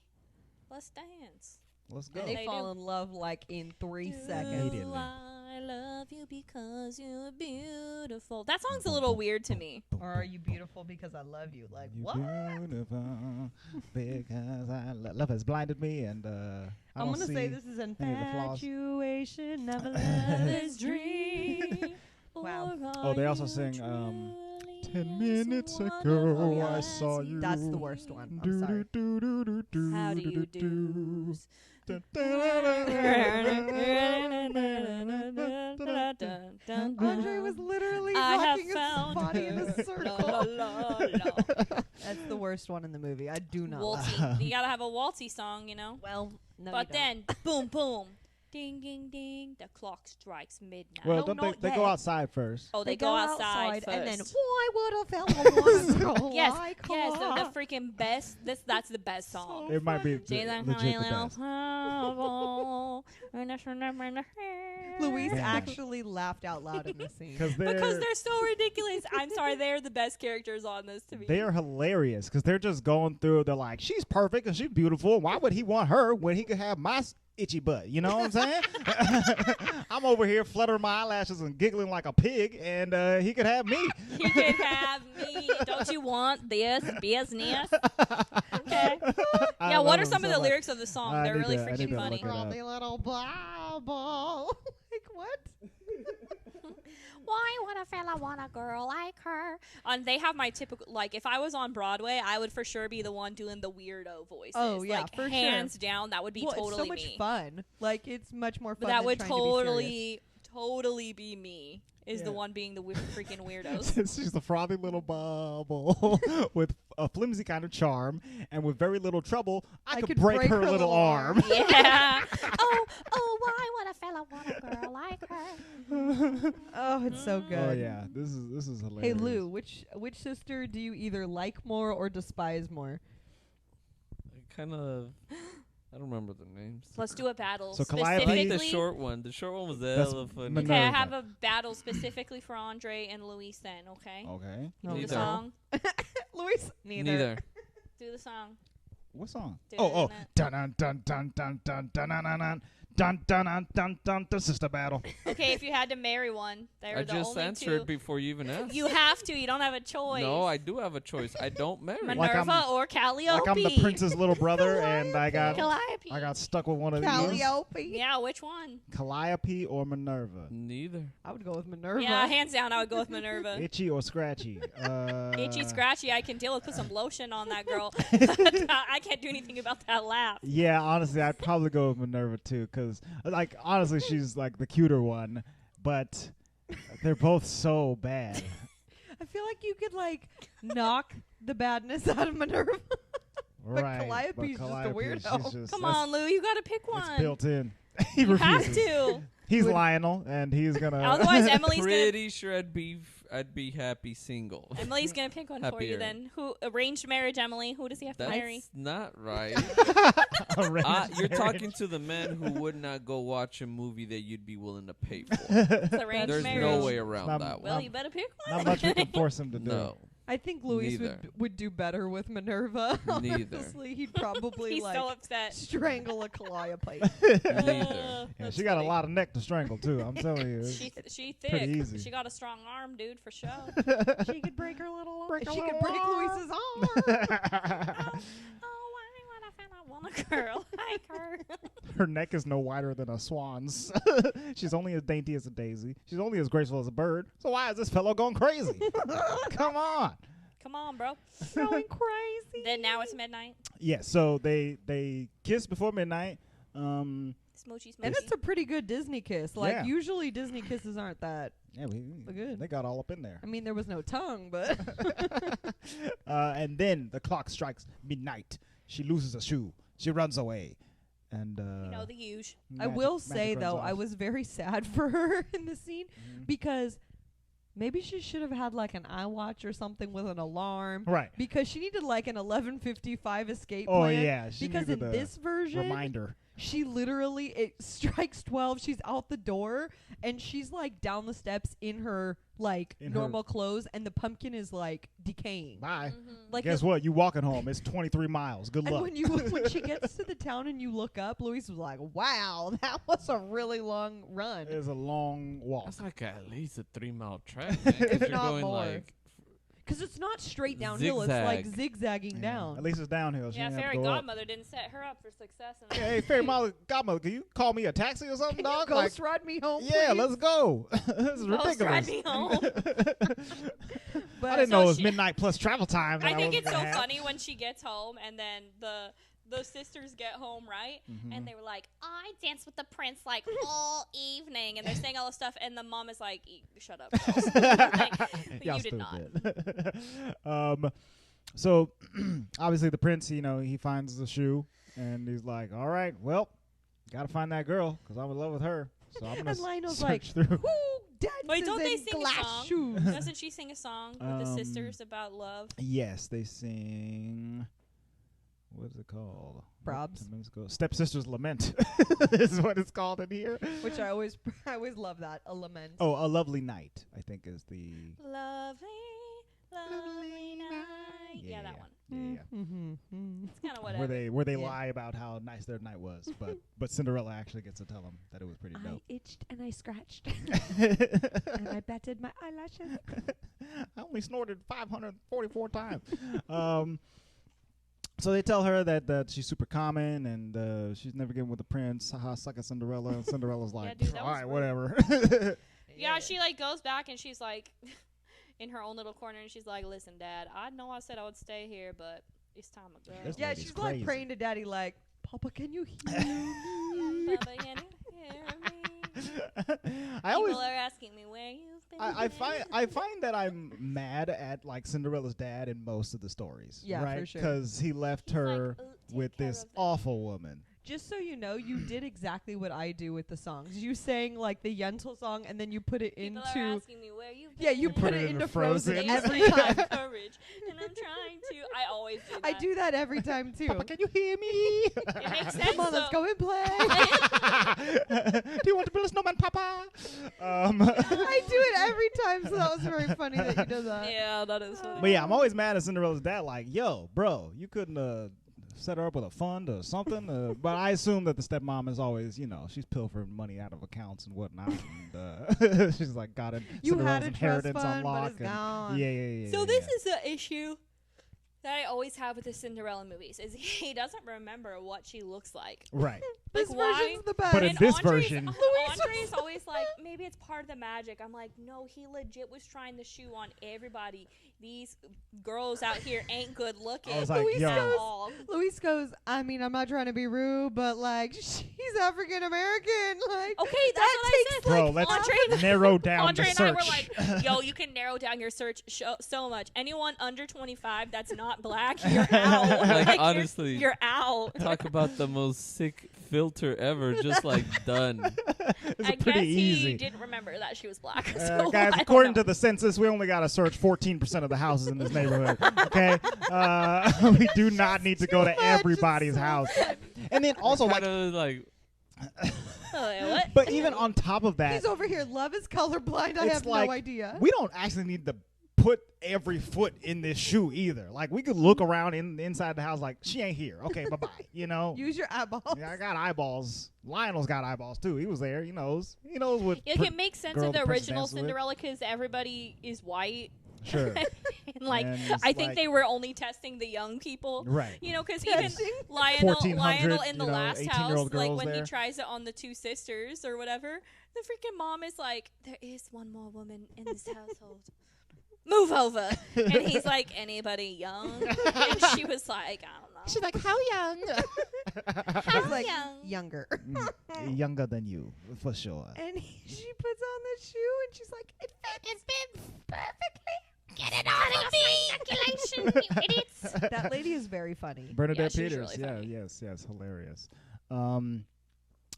Let's dance. Let's go. And they fall in love like in 3 seconds. Immediately. I love you because you're beautiful. That song's a little weird to me. Or are you beautiful because I love you? Like, You what? beautiful because love has blinded me, and I I'm don't going to see say this is any of the flaws. infatuation, never This dream. Wow. Oh, they also sing 10 minutes ago I saw you. That's the worst one. I'm sorry. How do you do? Andre was literally I have rocking his found body in her. a circle. La, la, la. That's the worst one in the movie. I do not like. Waltzy. You gotta have a waltzy song, you know. Well, no, But you don't. then, boom, boom, ding, ding, ding. The clock strikes midnight. Well, No, don't not they go yet. outside first? Oh, they go outside first. and then why would a fella want to go yes, like yes, her? the freaking best. That's the best song. It might be She's like, legit "Honey, the little best. pebble, and that's in her hair." Luis Yeah. actually laughed out loud in this scene. Because they're so ridiculous. I'm sorry, they're the best characters on this to me. They are hilarious because they're just going through. They're like, she's perfect and she's beautiful. Why would he want her when he could have my itchy butt? You know what I'm saying? I'm over here fluttering my eyelashes and giggling like a pig, and he could have me. You can have me. Don't you want this business? Okay. I Yeah, what love are them some of so the much. lyrics of the song? I They're need really to- I need freaking to funny. look it up. Scrawny little bubble. Like what? Why would a fella want a girl like her? And they have my typical, like, if I was on Broadway, I would for sure be the one doing the weirdo voices. Oh, yeah, like, for sure. hands down, that would be Well, totally it's so much me. fun. Like it's much more fun. But that than would trying to be serious. totally be me. Is the Yeah. one being the freaking weirdos. She's a frothy little bubble with a flimsy kind of charm, and with very little trouble, I could break her little arm. Yeah. Oh, why would a fella want a girl like her? Oh, it's so good. Oh yeah, this is hilarious. Hey Lou, which sister do you either like more or despise more? Kind of. I don't remember the names. Let's do a battle. So I Calliope- like Specifically, the short one. The short one was That's hella funny. Minerva. okay, I have a battle specifically for Andre and Luis then, okay? Okay. Do the Neither. song. Luis, Neither. Do the song. What song? Dun, Oh, dun, dun dun dun dun dun dun dun dun dun dun dun dun dun dun dun sister battle. Okay, if you had to marry one, they're I the just only answered two. before you even asked. You have to. You don't have a choice. No, I do have a choice. I don't marry. Like Minerva I'm- or Calliope. Like I'm the prince's little brother, and I got Calliope. stuck with one of these. Calliope. Yeah, which one? Calliope or Minerva? Neither. I would go with Minerva. Yeah, hands down, I would go with Minerva. Itchy or scratchy? Itchy, scratchy, I can deal with. Put some lotion on that girl. I can't do anything about that laugh. Yeah, honestly, I'd probably go with Minerva too, because like honestly, she's like the cuter one, but they're both so bad. I feel like you could like knock the badness out of Minerva. Right. Calliope's just a Calliope, weirdo. she's just- Come that's- on, Lou, you gotta pick It's one. built in. He You have refuses. to. He's Would- Lionel, and he's gonna. Otherwise, Emily's gonna Pretty sure I'd be happy single. Emily gonna pick one for you Happier. then. Who arranged marriage, Emily? Who does he have to marry? That's not right. Arranged You're marriage. talking to the man who would not go watch a movie that you'd be willing to pay for. It's arranged There's marriage. no way around Not- that Well, one. you better pick one. Not much we can force him to do. No, I think Luis Neither. would do better with Minerva. Neither. Honestly, he'd probably He's like so upset. strangle a Calliope. neither. Yeah, she got a lot of neck to strangle too. I'm telling you. She pretty thick. easy. She got a strong arm, dude, for sure. She could break her little arm. Break her She could little break arm. Luis's arm. Oh, why would I feel I want a girl like her? Her neck is no wider than a swan's. She's only as dainty as a daisy. She's only as graceful as a bird. So why is this fellow going crazy? Come on. Come on, bro. Going crazy. Then now it's midnight. Yeah. So they kiss before midnight. Smoochy, smoochy. And it's a pretty good Disney kiss. Like Yeah. usually Disney kisses aren't that. Yeah, Good. they got all up in there. I mean, there was no tongue, but And then the clock strikes midnight. She loses a shoe. She runs away. And you know the huge. I will say though, I was very sad for her in the scene because maybe she should have had like an iWatch or something with an alarm. right. Because she needed like an 11:55 escape Oh plan. yeah. She Because needed in a this version, reminder. She literally, it strikes 12. She's out the door, and she's like down the steps in her like normal clothes, and the pumpkin is like decaying. Bye. Like Guess what? You walking home. It's 23 miles. Good luck. When she gets to the town and you look up, Luis was like, "Wow, that was a really long run." It's a long walk. That's like at least a 3-mile trek. Man, If you're not going more. like Because it's not straight downhill; it's like Zigzag. zigzagging Yeah. down. At least it's downhill. She Yeah, didn't have fairy to go up. godmother didn't set her up for success. In Hey, fairy godmother, can you call me a taxi or something, Can dog? you ghost ride me home? yeah, please? let's go. This is Ghost ridiculous. ride me home. But I didn't So know it was she- midnight plus travel time. I think wasn't it's so gonna have. funny when she gets home and then the sisters get home, right? Mm-hmm. And they were like, I danced with the prince like all evening, and they're saying all this stuff, and the mom is like, shut up, girls." Like, Y'all you did not. stupid. So obviously the prince, he finds the shoe and he's like, all right, well, gotta find that girl because I'm in love with her. So I'm gonna And Lionel's search like, through. "Who dances Wait, don't they in sing a glass song? shoes?" Doesn't she sing a song with the sisters about love? Yes, they sing. What is it called? Probs. Stepsisters Lament is what it's called in here. Which I always love that, a lament. Oh, A Lovely Night, I think is the. Lovely, lovely night. Yeah, that one. Yeah. Mm-hmm. It's kind of whatever. Where they Yeah. lie about how nice their night was, but Cinderella actually gets to tell them that it was pretty I dope. itched and I scratched and I batted my eyelashes. I only snorted 544 times. So they tell her that she's super common and she's never getting with the prince. Haha, suck at Cinderella. And Cinderella's like, dude, that all was right, rude. whatever. Yeah, she like goes back and she's like in her own little corner and she's like, "Listen, Dad, I know I said I would stay here, but it's time to go." This Yeah, lady's she's crazy. like praying to Daddy, like, "Papa, can you hear me?" Papa, can you hear me? I always People are asking me where you've been. I find that I'm mad at like Cinderella's dad in most of the stories. Yeah, right? for sure. Because he left He's like, her take with care this of them." awful woman. Just so you know, you did exactly what I do with the songs. You sang like the Yentl song, and then you put it People are into asking me where you've been. yeah, you put it it into into Frozen Frozen. every They time. say courage, and I'm trying to. I always do that. I do that every time too. Papa, can you hear me? It makes sense. Come on, let's though. go and play. Do you want to build a snowman, Papa? I do it every time, so that was very funny that you did that. Yeah, that is funny. But yeah, I'm always mad at Cinderella's dad. Like, yo, bro, you couldn't set her up with a fund or something. But I assume that the stepmom is always, she's pilfering money out of accounts and whatnot. And she's like got it. You Cinderella's had a trust inheritance fund, on but lock. it's and gone. Yeah. So this is the issue that I always have with the Cinderella movies is he doesn't remember what she looks like. right. This Like, why? version's the best. But in And this Andre's- version- Andre's always like, maybe it's part of the magic. I'm like, no, he legit was trying the shoe on everybody. These girls out here ain't good looking. I was like, Luis yo. at all. Luis goes, I mean, I'm not trying to be rude, but like, she's African American. Like, Okay, that's what I said. Bro, Like, let's narrow down Andre the and I were search. like, yo, you can narrow down your search so much. Anyone under 25 that's not black, you're out. Like, you're- honestly. you're out. Talk about the most sick filter ever. Just like done. It's I pretty guess easy. he didn't remember that she was black. So Guys, I don't according know. to the census, we only got to search 14% of the houses in this neighborhood. Okay, we do not need to go to everybody's house. And then also, like, Like Oh, what? but even on top of that, he's over here. Love is colorblind. I it's have like no idea. we don't actually need to put every foot in this shoe either. Like, we could look around inside the house, like, she ain't here. Okay, bye bye. Use your eyeballs. Yeah, I got eyeballs. Lionel's got eyeballs too. He was there. He knows. He knows what. Like, it makes sense girl in the the prince original dances with. Cinderella because everybody is white. Sure. And like, And it's I think like- they were only testing the young people. Right. You know, because even Testing? Lionel 1400, in the you know, last 18-year-old house, like girls when he there. tries it on the two sisters or whatever, the freaking mom is like, there is one more woman in this household. Move over. And he's like, anybody young? And she was like, I don't know. She's like, how young? He's like young? younger. Younger than you, for sure. And she puts on the shoe, and she's like, it It fits perfectly. Get it out of me, circulation, you idiots. That lady is very funny. Bernadette she's Peters. really funny. Yes, hilarious.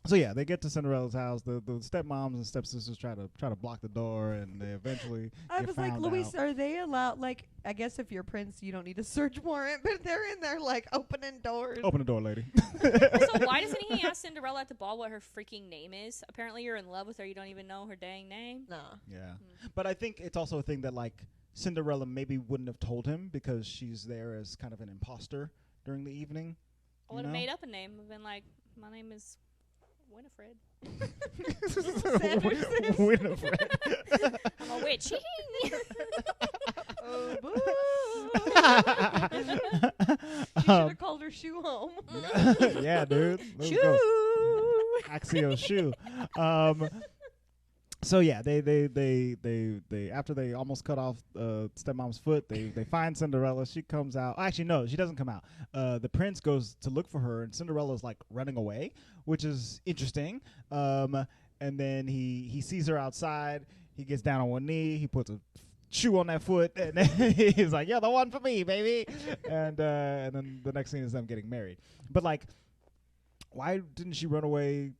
So yeah, they get to Cinderella's house. The stepmoms and stepsisters try to block the door, and they eventually I get was like, found Luis, out. are they allowed? Like, I guess if you're Prince, you don't need a search warrant, but they're in there like opening doors. Open the door, lady. Also, why doesn't he ask Cinderella at the ball what her freaking name is? Apparently, you're in love with her. You don't even know her dang name. No. Yeah, but I think it's also a thing that like Cinderella maybe wouldn't have told him because she's there as kind of an imposter during the evening. I would have made up a name. I've been like, my name is Winifred. Winifred. I'm a witch. Oh, boo. You should have called her Shoe Home. Yeah, dude. Let's Shoo. go. Axio shoe. So yeah, they after they almost cut off stepmom's foot, they find Cinderella. She comes out. Actually, no, she doesn't come out. The prince goes to look for her, and Cinderella's like running away, which is interesting. And then he sees her outside. He gets down on one knee. He puts a shoe on that foot, and then he's like, "You're the one for me, baby." And then the next scene is them getting married. But like, why didn't she run away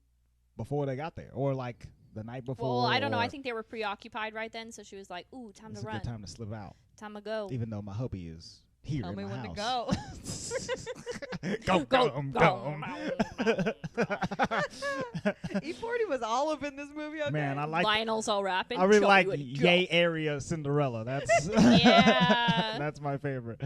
before they got there, or like the night before? Well, I don't know. I think they were preoccupied right then, so she was like, "Ooh, time it's to a run. good time to slip out. Time to go." Even though my hubby is here Tell in me my when house. to go. Go. E40 was all up in this movie. Okay. Man, I like. Lionel's all rapping. I really Show like me when to go. Yay area Cinderella. That's Yeah. that's my favorite.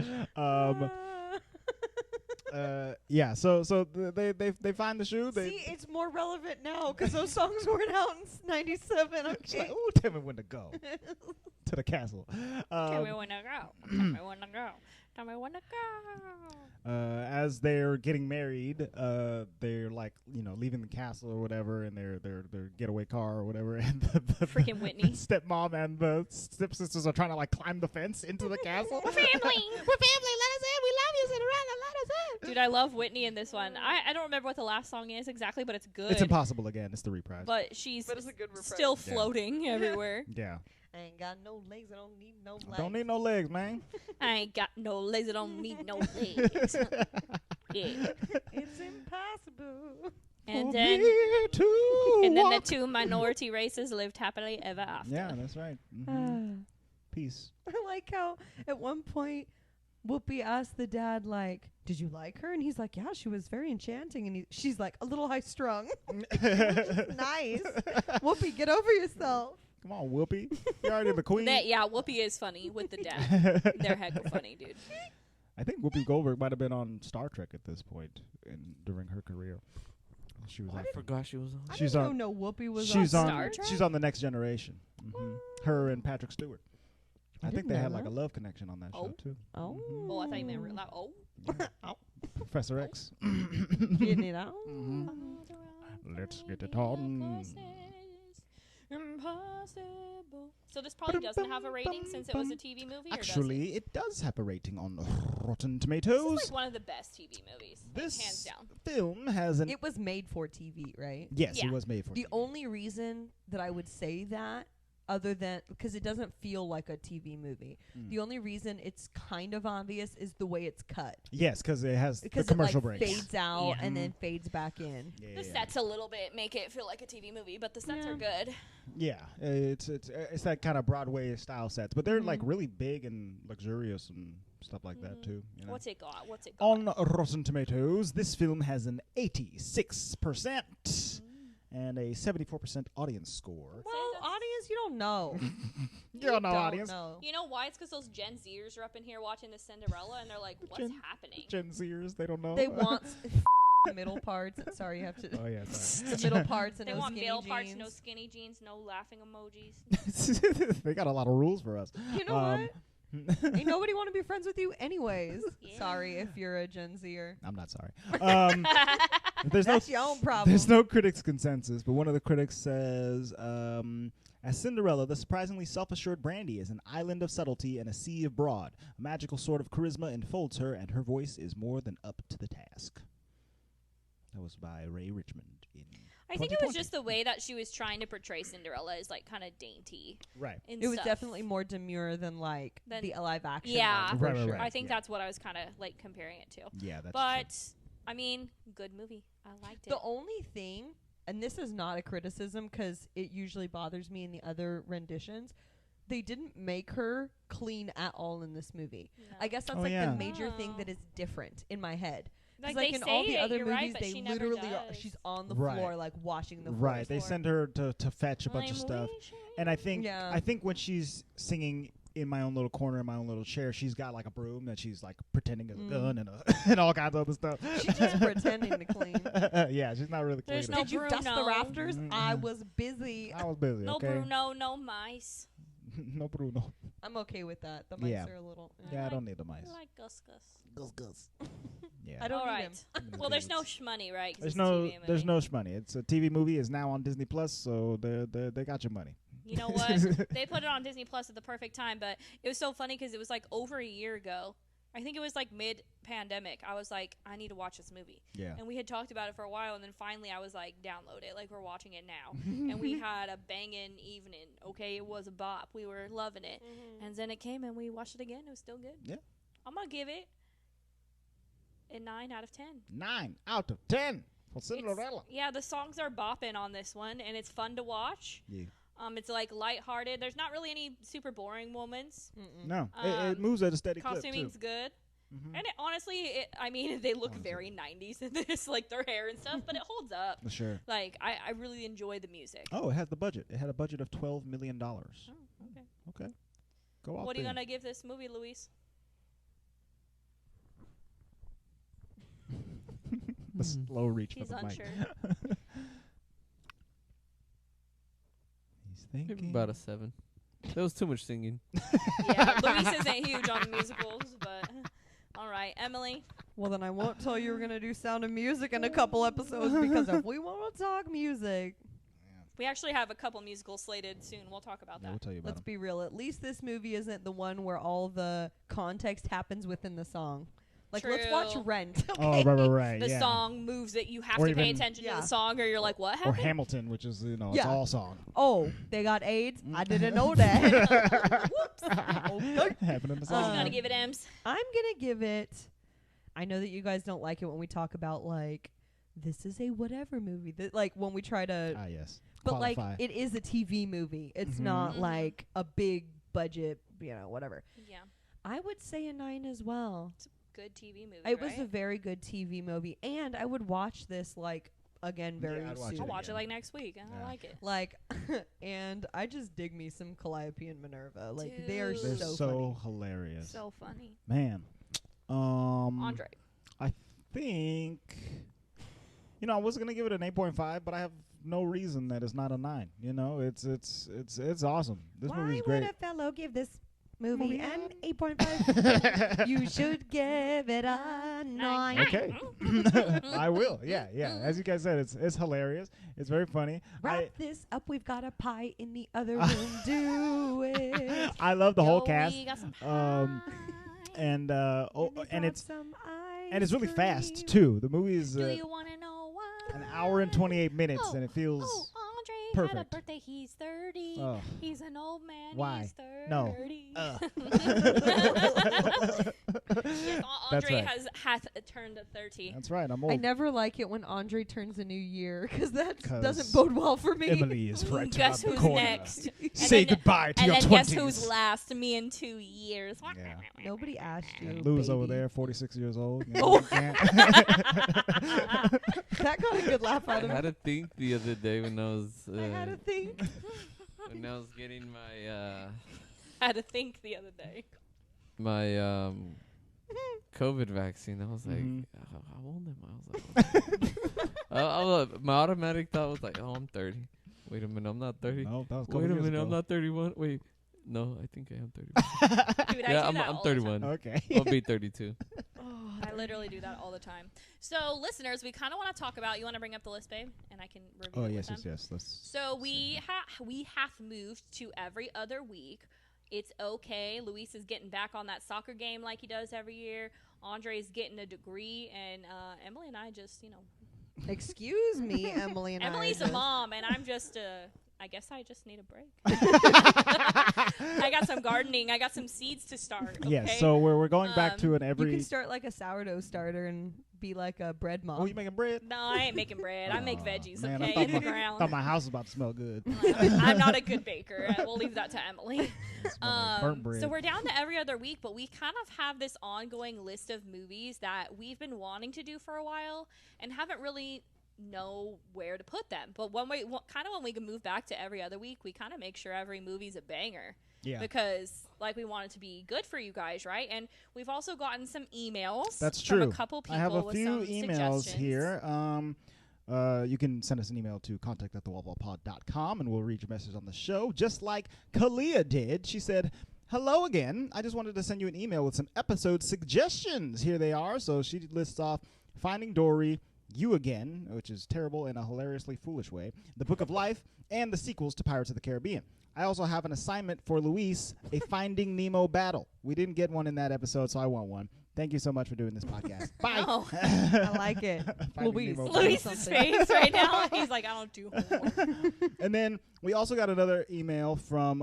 Yeah. So they find the shoe. See, it's more relevant now because those songs weren't out in '97. It's Okay. like, ooh, tell me when to go to the castle. Tell me when to go. Tell me when to go. Tell me when to go. As they're getting married, they're like, leaving the castle or whatever, in their getaway car or whatever, and the Freaking Whitney. stepmom and the stepsisters are trying to like climb the fence into the castle. We're family. We're family. Let us in. We love you, Cinderella. Let us in. Dude, I love Whitney in this one. I don't remember what the last song is exactly, but it's good. It's impossible again. It's the reprise. But she's But it's a good reprise. still floating everywhere. Yeah. I ain't got no legs. I don't need no legs. Don't need no legs, man. I ain't got no legs. I don't need no legs. Yeah. It's impossible. And For then, me to and then the walk. two minority races lived happily ever after. Yeah, that's right. Mhm. Peace. I like how at one point Whoopi asked the dad, like, "Did you like her?" And he's like, "Yeah, she was very enchanting." And she's like, "A little high strung." Nice. Whoopi, get over yourself. Come on, Whoopi. You're already the queen. Yeah, Whoopi is funny with the dad. They're heck funny, dude. I think Whoopi Goldberg might have been on Star Trek at this point during her career. She was. I forgot she was on. I She's didn't on- even know Whoopi was She's on on. Star Trek? She's on the Next Generation. Her and Patrick Stewart. I think didn't they know had like that. a love connection on that show Oh. too. Oh. Oh, I thought you meant real loud. Oh. Professor X. Getting it out. Let's get it on. Impossible. So this probably doesn't have a rating since it was a TV movie. Actually, it does have a rating on Rotten or Tomatoes. does it? This is like one of the best TV movies, like, This hands down. film has an. It was made for TV, right? Yes, Yeah. it was made for. The TV. only reason that I would say that, other than because it doesn't feel like a TV movie, the only reason it's kind of obvious is the way it's cut. Yes, because it has the Because commercial it like breaks. fades out Yeah. and then fades back in. Yeah, The sets a little bit make it feel like a TV movie, but the sets Yeah. are good. Yeah, it's that kind of Broadway style sets, but they're like really big and luxurious and stuff like that too. You know? What's it got? What's it got? On Rotten Tomatoes, this film has an 86% and a 74% audience score. Well, audience, you don't know. You don't know, audience. Know. You know why? It's because those Gen Zers are up in here watching the Cinderella, and they're like, "What's Gen- happening?" Gen Zers, they don't know. They want the middle parts. Sorry, you have to. Oh yeah, sorry. The middle parts and They no want skinny male jeans. parts, no skinny jeans, no laughing emojis. They got a lot of rules for us. You know what? Ain't nobody want to be friends with you anyways. Yeah. Sorry if you're a Gen Zer. I'm not sorry. There's no That's your own problem. There's no critics' consensus, but one of the critics says, as Cinderella, the surprisingly self-assured Brandy is an island of subtlety and a sea of broad. A magical sort of charisma enfolds her, and her voice is more than up to the task. That was by Ray Richmond. I think it was just the way that she was trying to portray Cinderella as like kind of dainty. Right. And It was stuff. definitely more demure than like Than- the live action. Yeah. one, for Right, sure. right. I think Yeah. that's what I was kind of like comparing it to. Yeah, that's But I mean, good movie. I liked it. The only thing and this is not a criticism because it usually bothers me in the other renditions, they didn't make her clean at all in this movie. No. I guess that's Oh, like yeah. the major thing Oh. that is different in my head. 'Cause, Like, like they in all say the it, other you're movies, right, but they she never literally does. she's on the Right. floor, like washing the Right. They floor. send her to fetch a bunch of I'm stuff. wishing. And I think Yeah. I think when she's singing in my own little corner in my own little chair, she's got like a broom that she's like pretending is a gun and and all kinds of other stuff. She's just pretending to clean. Yeah, she's not really There's cleaning. no Did you dust the Bruno. rafters? Mm-mm. I was busy. I was busy. No okay. Bruno, no mice. No Bruno. I'm okay with that. The mice Yeah. are a little. Yeah, I don't need the mice. I like Gus Gus. Gus Gus. Yeah. I don't All need right. him. Well, there's no shmoney, right? 'Cause There's it's a no TV there's movie. no money. It's a TV movie. It's now on Disney Plus, so they got your money. You know what? They put it on Disney Plus at the perfect time, but it was so funny because it was like over a year ago. I think it was like mid-pandemic. I was like, I need to watch this movie. Yeah. And we had talked about it for a while, and then finally I was like, download it. Like, we're watching it now. And we had a banging evening. Okay, it was a bop. We were loving it. And then it came, and we watched it again. It was still good. Yeah. I'm going to give it a 9 out of 10. 9 out of 10 for Cinderella. Yeah, the songs are bopping on this one, and it's fun to watch. Yeah. It's like lighthearted. There's not really any super boring moments. No, it moves at a steady clip too. Costuming's good. Mhm. And honestly, I mean, they look very 90s in this, like their hair and stuff, but it holds up. Sure. Like, I really enjoy the music. Oh, it has the budget. It had a budget of $12 million. Oh, okay. Okay. Go off. What are you then. going to give this movie, Luis? The slow reach He's for the unsure. mic. He's Maybe thinking. about a 7. There was too much singing. Yeah, Luis isn't huge on musicals, but all right. Emily? Well, then I won't tell you we're going to do Sound of Music in a couple episodes because if we want to talk music, We actually have a couple musicals slated soon. We'll talk about Yeah, that. we'll tell you about let's them. be real. At least this movie isn't the one where all the context happens within the song. Like, let's watch True. Rent. Oh, okay? right. The yeah. song moves that you have Or to pay even- attention to Yeah. the song, or you're like, what Or happened? Hamilton, which is it's Yeah. all song. Oh, they got AIDS? I didn't know that. Whoops. Okay. Happened in the Who's song. going to give it M's? I'm going to give it. I know that you guys don't like it when we talk about, like, this is a whatever movie. Like, when we try to. Ah, yes. But, like, Qualify. it is a TV movie. It's Mhm. not, Mhm. like, a big budget, whatever. Yeah. I would say a 9 as well. Good TV movie, It was right? a very good TV movie. And I would watch this, like, again very I'd watch soon. it I'll watch it again. like next week. I Yeah. like it. Like, and I just dig me some Calliope and Minerva. Like, they are Dude. They're so, so funny. hilarious. So funny. Man. Andre. I think I was gonna give it an 8.5, but I have no reason that it's not a 9. It's awesome. This movie's Why would great. a fellow give this movie Movie an 8.5? You should give it a 9. Okay. I will. Yeah. As you guys said, it's hilarious. It's very funny. Wrap this up. We've got a pie in the other room. Do it. I love the whole Yo, cast. we got some Um, pie. and And it's really fast too. The movie is Do you want to know why? an hour and 28 minutes, Oh, and it feels Andre had a perfect. birthday. He's 30. Ugh. He's an old man. Why? He's 30. No. Yes, That's Andre right. hath turned 30. That's right. I'm old. I never like it when Andre turns a new year because that 'Cause doesn't bode well for me. Emily is right Guess around the who's corner. next? Say then- goodbye to And your then 20s. guess who's last? Me in 2 years. Yeah. Nobody asked you. And Lou's over baby. there, 46 years old. Oh. That got a good laugh I out of had me. to think the other day when I was I had to think. when I was getting my I had to think the other day. my COVID vaccine. I was like, Mhm. how old am I? I was like, my automatic thought was like, oh, I'm 30. Wait a minute, I'm not 30. No, that was a couple Wait a years minute, ago. I'm not 31. Wait, no, I think I am 31. Dude, I Yeah, do I'm that all the 31. time. Okay. I'll be 32. I literally do that all the time. So, listeners, we kind of want to talk about. You want to bring up the list, babe, and I can review Oh it yes, with them. yes. Let's So we have moved to every other week. It's okay. Luis is getting back on that soccer game like he does every year. Andre's getting a degree, and Emily and I just, Excuse me, Emily and Emily's I. a mom, and I'm just I guess I just need a break. I got some gardening. I got some seeds to start. Okay? Yes, so we're going back to an You every. can start like a sourdough starter and be like a bread mom. Oh, you making bread? No, I ain't making bread. I make veggies, Man, okay, I in the thought my ground. house was about to smell good. I'm not a good baker. We'll leave that to Emily. Like burnt bread. So we're down to every other week, but we kind of have this ongoing list of movies that we've been wanting to do for a while and haven't really know where to put them. But when we can move back to every other week, we kind of make sure every movie's a banger. Yeah. Because we want it to be good for you guys, right? And we've also gotten some emails. That's from true. a couple people I have a with few some emails suggestions. here. You can send us an email to contact@thewaltvaultpod.com, and we'll read your message on the show, just like Kalia did. She said, "Hello again. I just wanted to send you an email with some episode suggestions." Here they are. So she lists off Finding Dory, You Again, which is terrible in a hilariously foolish way, The Book of Life, and the sequels to Pirates of the Caribbean. I also have an assignment for Luis, a Finding Nemo battle. We didn't get one in that episode, so I want one. Thank you so much for doing this podcast. Bye. Oh. I like it. Finding Luis. Nemo Luis's something. face right now. He's like, I don't do homework. And then we also got another email from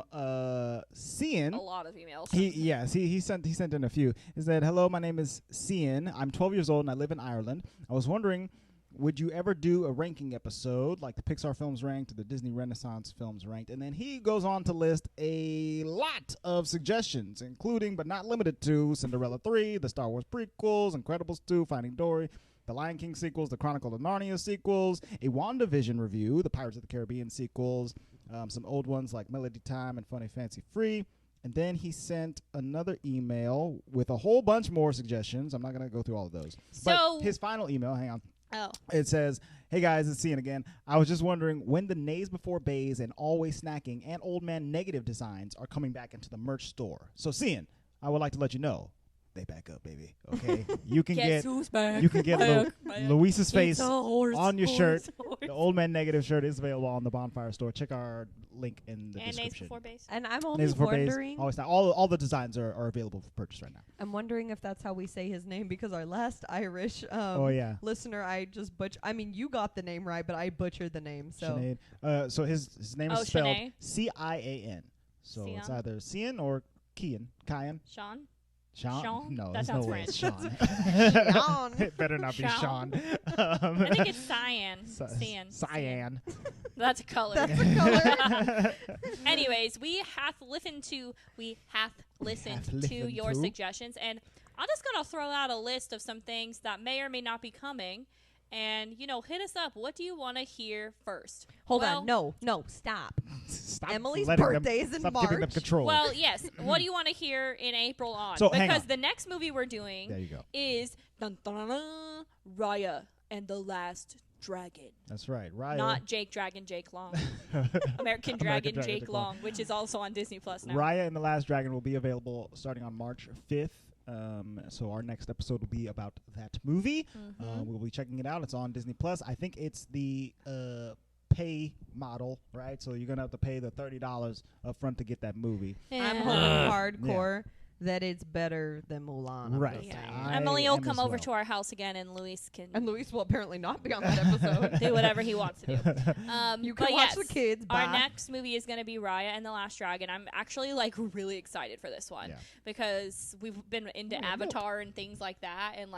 Cian. A lot of emails. He sent in a few. He said, "Hello, my name is Cian. I'm 12 years old and I live in Ireland. I was wondering, would you ever do a ranking episode like the Pixar films ranked or the Disney Renaissance films ranked?" And then he goes on to list a lot of suggestions, including but not limited to Cinderella 3, the Star Wars prequels, Incredibles 2, Finding Dory, the Lion King sequels, the Chronicle of Narnia sequels, a WandaVision review, the Pirates of the Caribbean sequels, some old ones like Melody Time and Funny Fancy Free. And then he sent another email with a whole bunch more suggestions. I'm not going to go through all of those. So- but his final email, hang on. Oh. It says, "Hey guys, it's Cian again. I was just wondering when the Nays Before Bays and Always Snacking and Old Man Negative designs are coming back into the merch store. So Cian, I would like to let you know they back up, baby. Okay, you can Guess get who's back? you can get Luis's face It's a horse, on your horse, shirt. horse. The Old Man Negative shirt is available on the Bonfire store. Check our link in the And Nays description. Before Base. And I'm only Nays Before Bays, wondering. Always Snack. All the designs are available for purchase right now. I'm wondering if that's how we say his name because our last Irish Oh yeah. listener, I just I mean, you got the name right, but I butchered the name. So Sinead. So his name is Oh, spelled Sinead. Cian. So it's Cian. either Cian or Kian. Sean? Sean? Sean? No, That there's no sounds way it's French. Sean. It better not be Sean. Sean. I think it's cyan. Cyan. Cyan. That's a color. That's a color. Anyways, we have listened to your to. suggestions, and I'm just gonna throw out a list of some things that may or may not be coming, and hit us up. What do you want to hear first? Hold on. No, stop. Stop Emily's letting birthday is in stop giving them March. control. Well, yes. What do you want to hear in April on? So, hang because on. the next movie we're doing there you go. is dun, dun, dun, dun, Raya and the Last Dragon. That's right. Raya. Not Jake Dragon, Jake Long. American Dragon, Jake Long, which is also on Disney Plus now. Raya and the Last Dragon will be available starting on March 5th. So our next episode will be about that movie. We'll be checking it out. It's on Disney Plus. I think it's the pay model, right? So you're gonna have to pay the $30 up front to get that movie. I'm hoping hardcore that it's better than Mulan. I'm Right. just Yeah. saying. Emily will am come as over well. to our house again, and Luis can And Luis will apparently not be on that episode. do whatever he wants to do. You but can watch yes, the kids. Our Bye. next movie is going to be Raya and the Last Dragon. I'm actually really excited for this one Yeah. because we've been into Avatar and things like that, and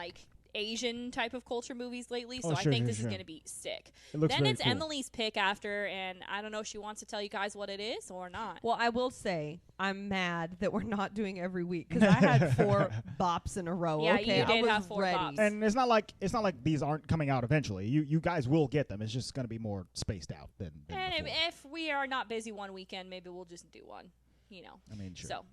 Asian type of culture movies lately. So I think this is going to be sick. It looks Then very it's cool. Emily's pick after, and I don't know if she wants to tell you guys what it is or not. Well, I will say I'm mad that we're not doing every week because I had 4 bops in a row. Yeah, okay, you I did was have 4 ready. bops. And it's not like these aren't coming out eventually. You guys will get them. It's just going to be more spaced out than And before. if we are not busy one weekend, maybe we'll just do one. I mean, sure. So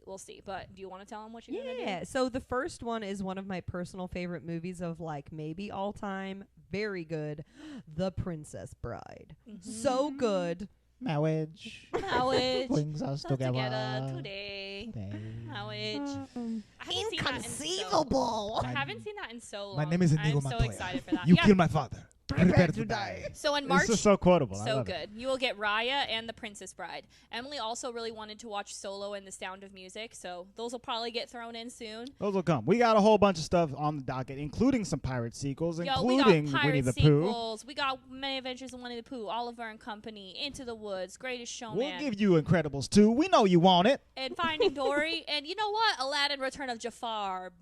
we'll see. But do you want to tell them what you're gonna do? Yeah. So the first one is one of my personal favorite movies of maybe all time. Very good. The Princess Bride. So good. Marriage Marriage brings us together today. Marriage. I haven't seen that in Inconceivable. I haven't seen that in so long. My name is Inigo I'm so Montoya. excited for that. You Yeah. killed my father. Prepare to die. So in March, This is so quotable. I so love it. good. You will get Raya and The Princess Bride. Emily also really wanted to watch Solo and The Sound of Music, so those will probably get thrown in soon. Those will come. We got a whole bunch of stuff on the docket, including some pirate sequels, We including got Winnie pirate the Pooh. sequels. We got Many Adventures of Winnie the Pooh, Oliver and Company, Into the Woods, Greatest Showman, We'll give you Incredibles 2. We know you want it. and Finding Dory. And you know what? Aladdin: Return of Jafar.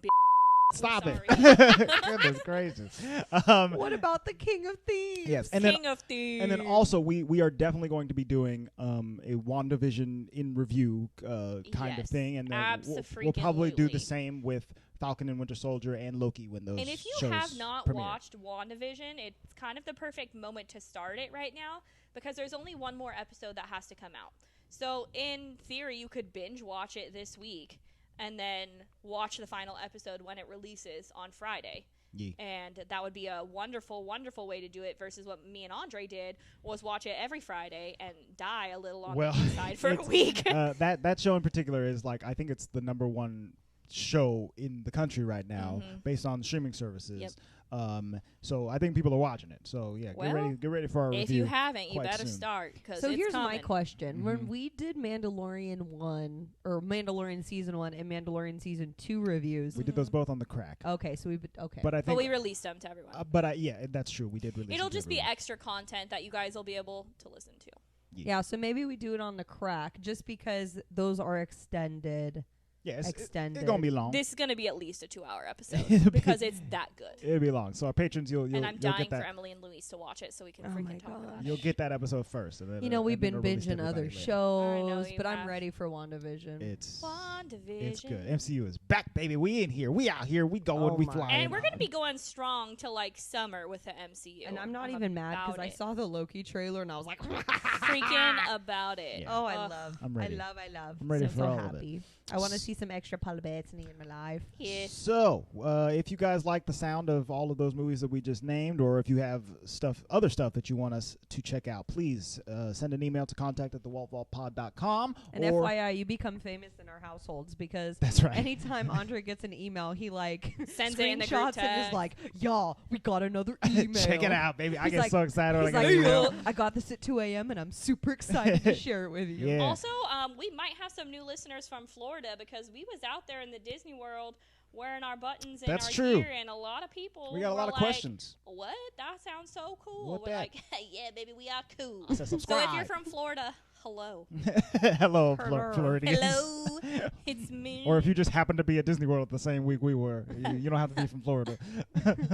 Stop it. sorry. Goodness gracious. What about the King of Thieves? Yes, and King of Thieves. then also we are definitely going to be doing a WandaVision in review kind of Yes, thing, and then we'll probably do the abso-freaking-lutely. same with Falcon and Winter Soldier and Loki when those And if you shows have not premiere. watched WandaVision, it's kind of the perfect moment to start it right now because there's only one more episode that has to come out. So in theory, you could binge watch it this week and then watch the final episode when it releases on Friday. Yeah. And that would be a wonderful, wonderful way to do it versus what me and Andre did was watch it every Friday and die a little on Well, the inside for a week. That show in particular is like I think it's the number one show in the country right now based on streaming services. Yep. So I think people are watching it. So yeah, Well, get ready for our if review. you haven't, you quite better soon. start. Cause So it's here's coming. my question: When Mhm. we did Mandalorian 1 or Mandalorian season 1 and Mandalorian season 2 reviews, We did those both on the crack. okay, so okay. But I But think we released them to everyone. yeah, that's true. We did release It'll them to just be everyone. extra content that you guys will be able to listen to. yeah, so maybe we do it on the crack just because those are extended. Yeah, it's extended. gonna be long. This is going to be at least a 2-hour episode It'll be- because it's that good. It'll be long. So our patrons, you'll And I'm you'll dying get that. for Emily and Luis to watch it so we can Oh my freaking talk about You'll it. get that episode first. And then, You know, we've and then been it'll release to binging other everybody later. shows, you but I'm have. ready for WandaVision. It's WandaVision. good. MCU is back, baby. We in here. We out here. We going. Oh we my flying. And we're going to be going strong till like summer with the MCU. And I'm not even mad because I about it. saw the Loki trailer and I was like, freaking about it. Yeah. oh, I Ugh. love. I'm ready. I love. I'm ready so, for so all of it. happy. I want to see some extra Paul Bettany in my life. Yes. So, if you guys like the sound of all of those movies that we just named, or if you have other stuff that you want us to check out, please send an email to contact@thewaltvaultpod.com. And or FYI, you become famous in our households because That's right. anytime Andre gets an email, he like Sends it in the group screenshots and is text. like, "Y'all, we got another email. Check it out, baby. I He's get like- so excited when I He's get like, an email. I got this at 2 a.m. and I'm super excited to share it with you. Yeah. Also, we might have some new listeners from Florida because we was out there in the Disney World wearing our buttons and That's our true. gear, and a lot of people We got a were lot of like, questions. What? That sounds so cool. What We're that? like, yeah, baby, we are cool. I said So if subscribe. you're from Florida, hello. Hello, Hello. Floridians. Hello, it's me. Or if you just happen to be at Disney World the same week we were, you don't have to be from Florida.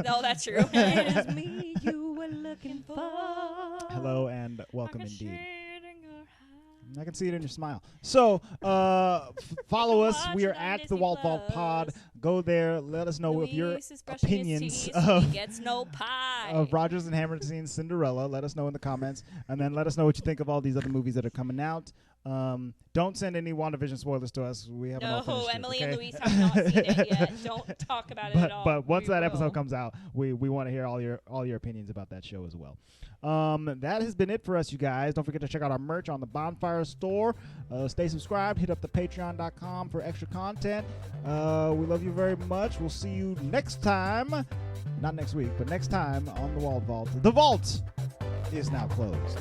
No, that's true. It's me you were looking for. Hello and welcome I can indeed. see it in your eyes. I can see it in your smile. So, follow us. Watch We are it on at the Disney Walt Vault Pod. Plus. Go there. Let us know of your Luis is brushing his opinions teeth. of He gets no pie. Rodgers and Hammerstein's Cinderella. Let us know in the comments. And then let us know what you think of all these other movies that are coming out. Don't send any WandaVision spoilers to us. We haven't all No, finished Emily it, and okay? Luis have not seen it yet. Don't talk about it at all. But once We that will. episode comes out, we want to hear all your opinions about that show as well. That has been it for us, you guys. Don't forget to check out our merch on the Bonfire store. Stay subscribed. Hit up the patreon.com for extra content. We love you very much. We'll see you next time. Not next week, but next time on the Walt Vault. The vault is now closed.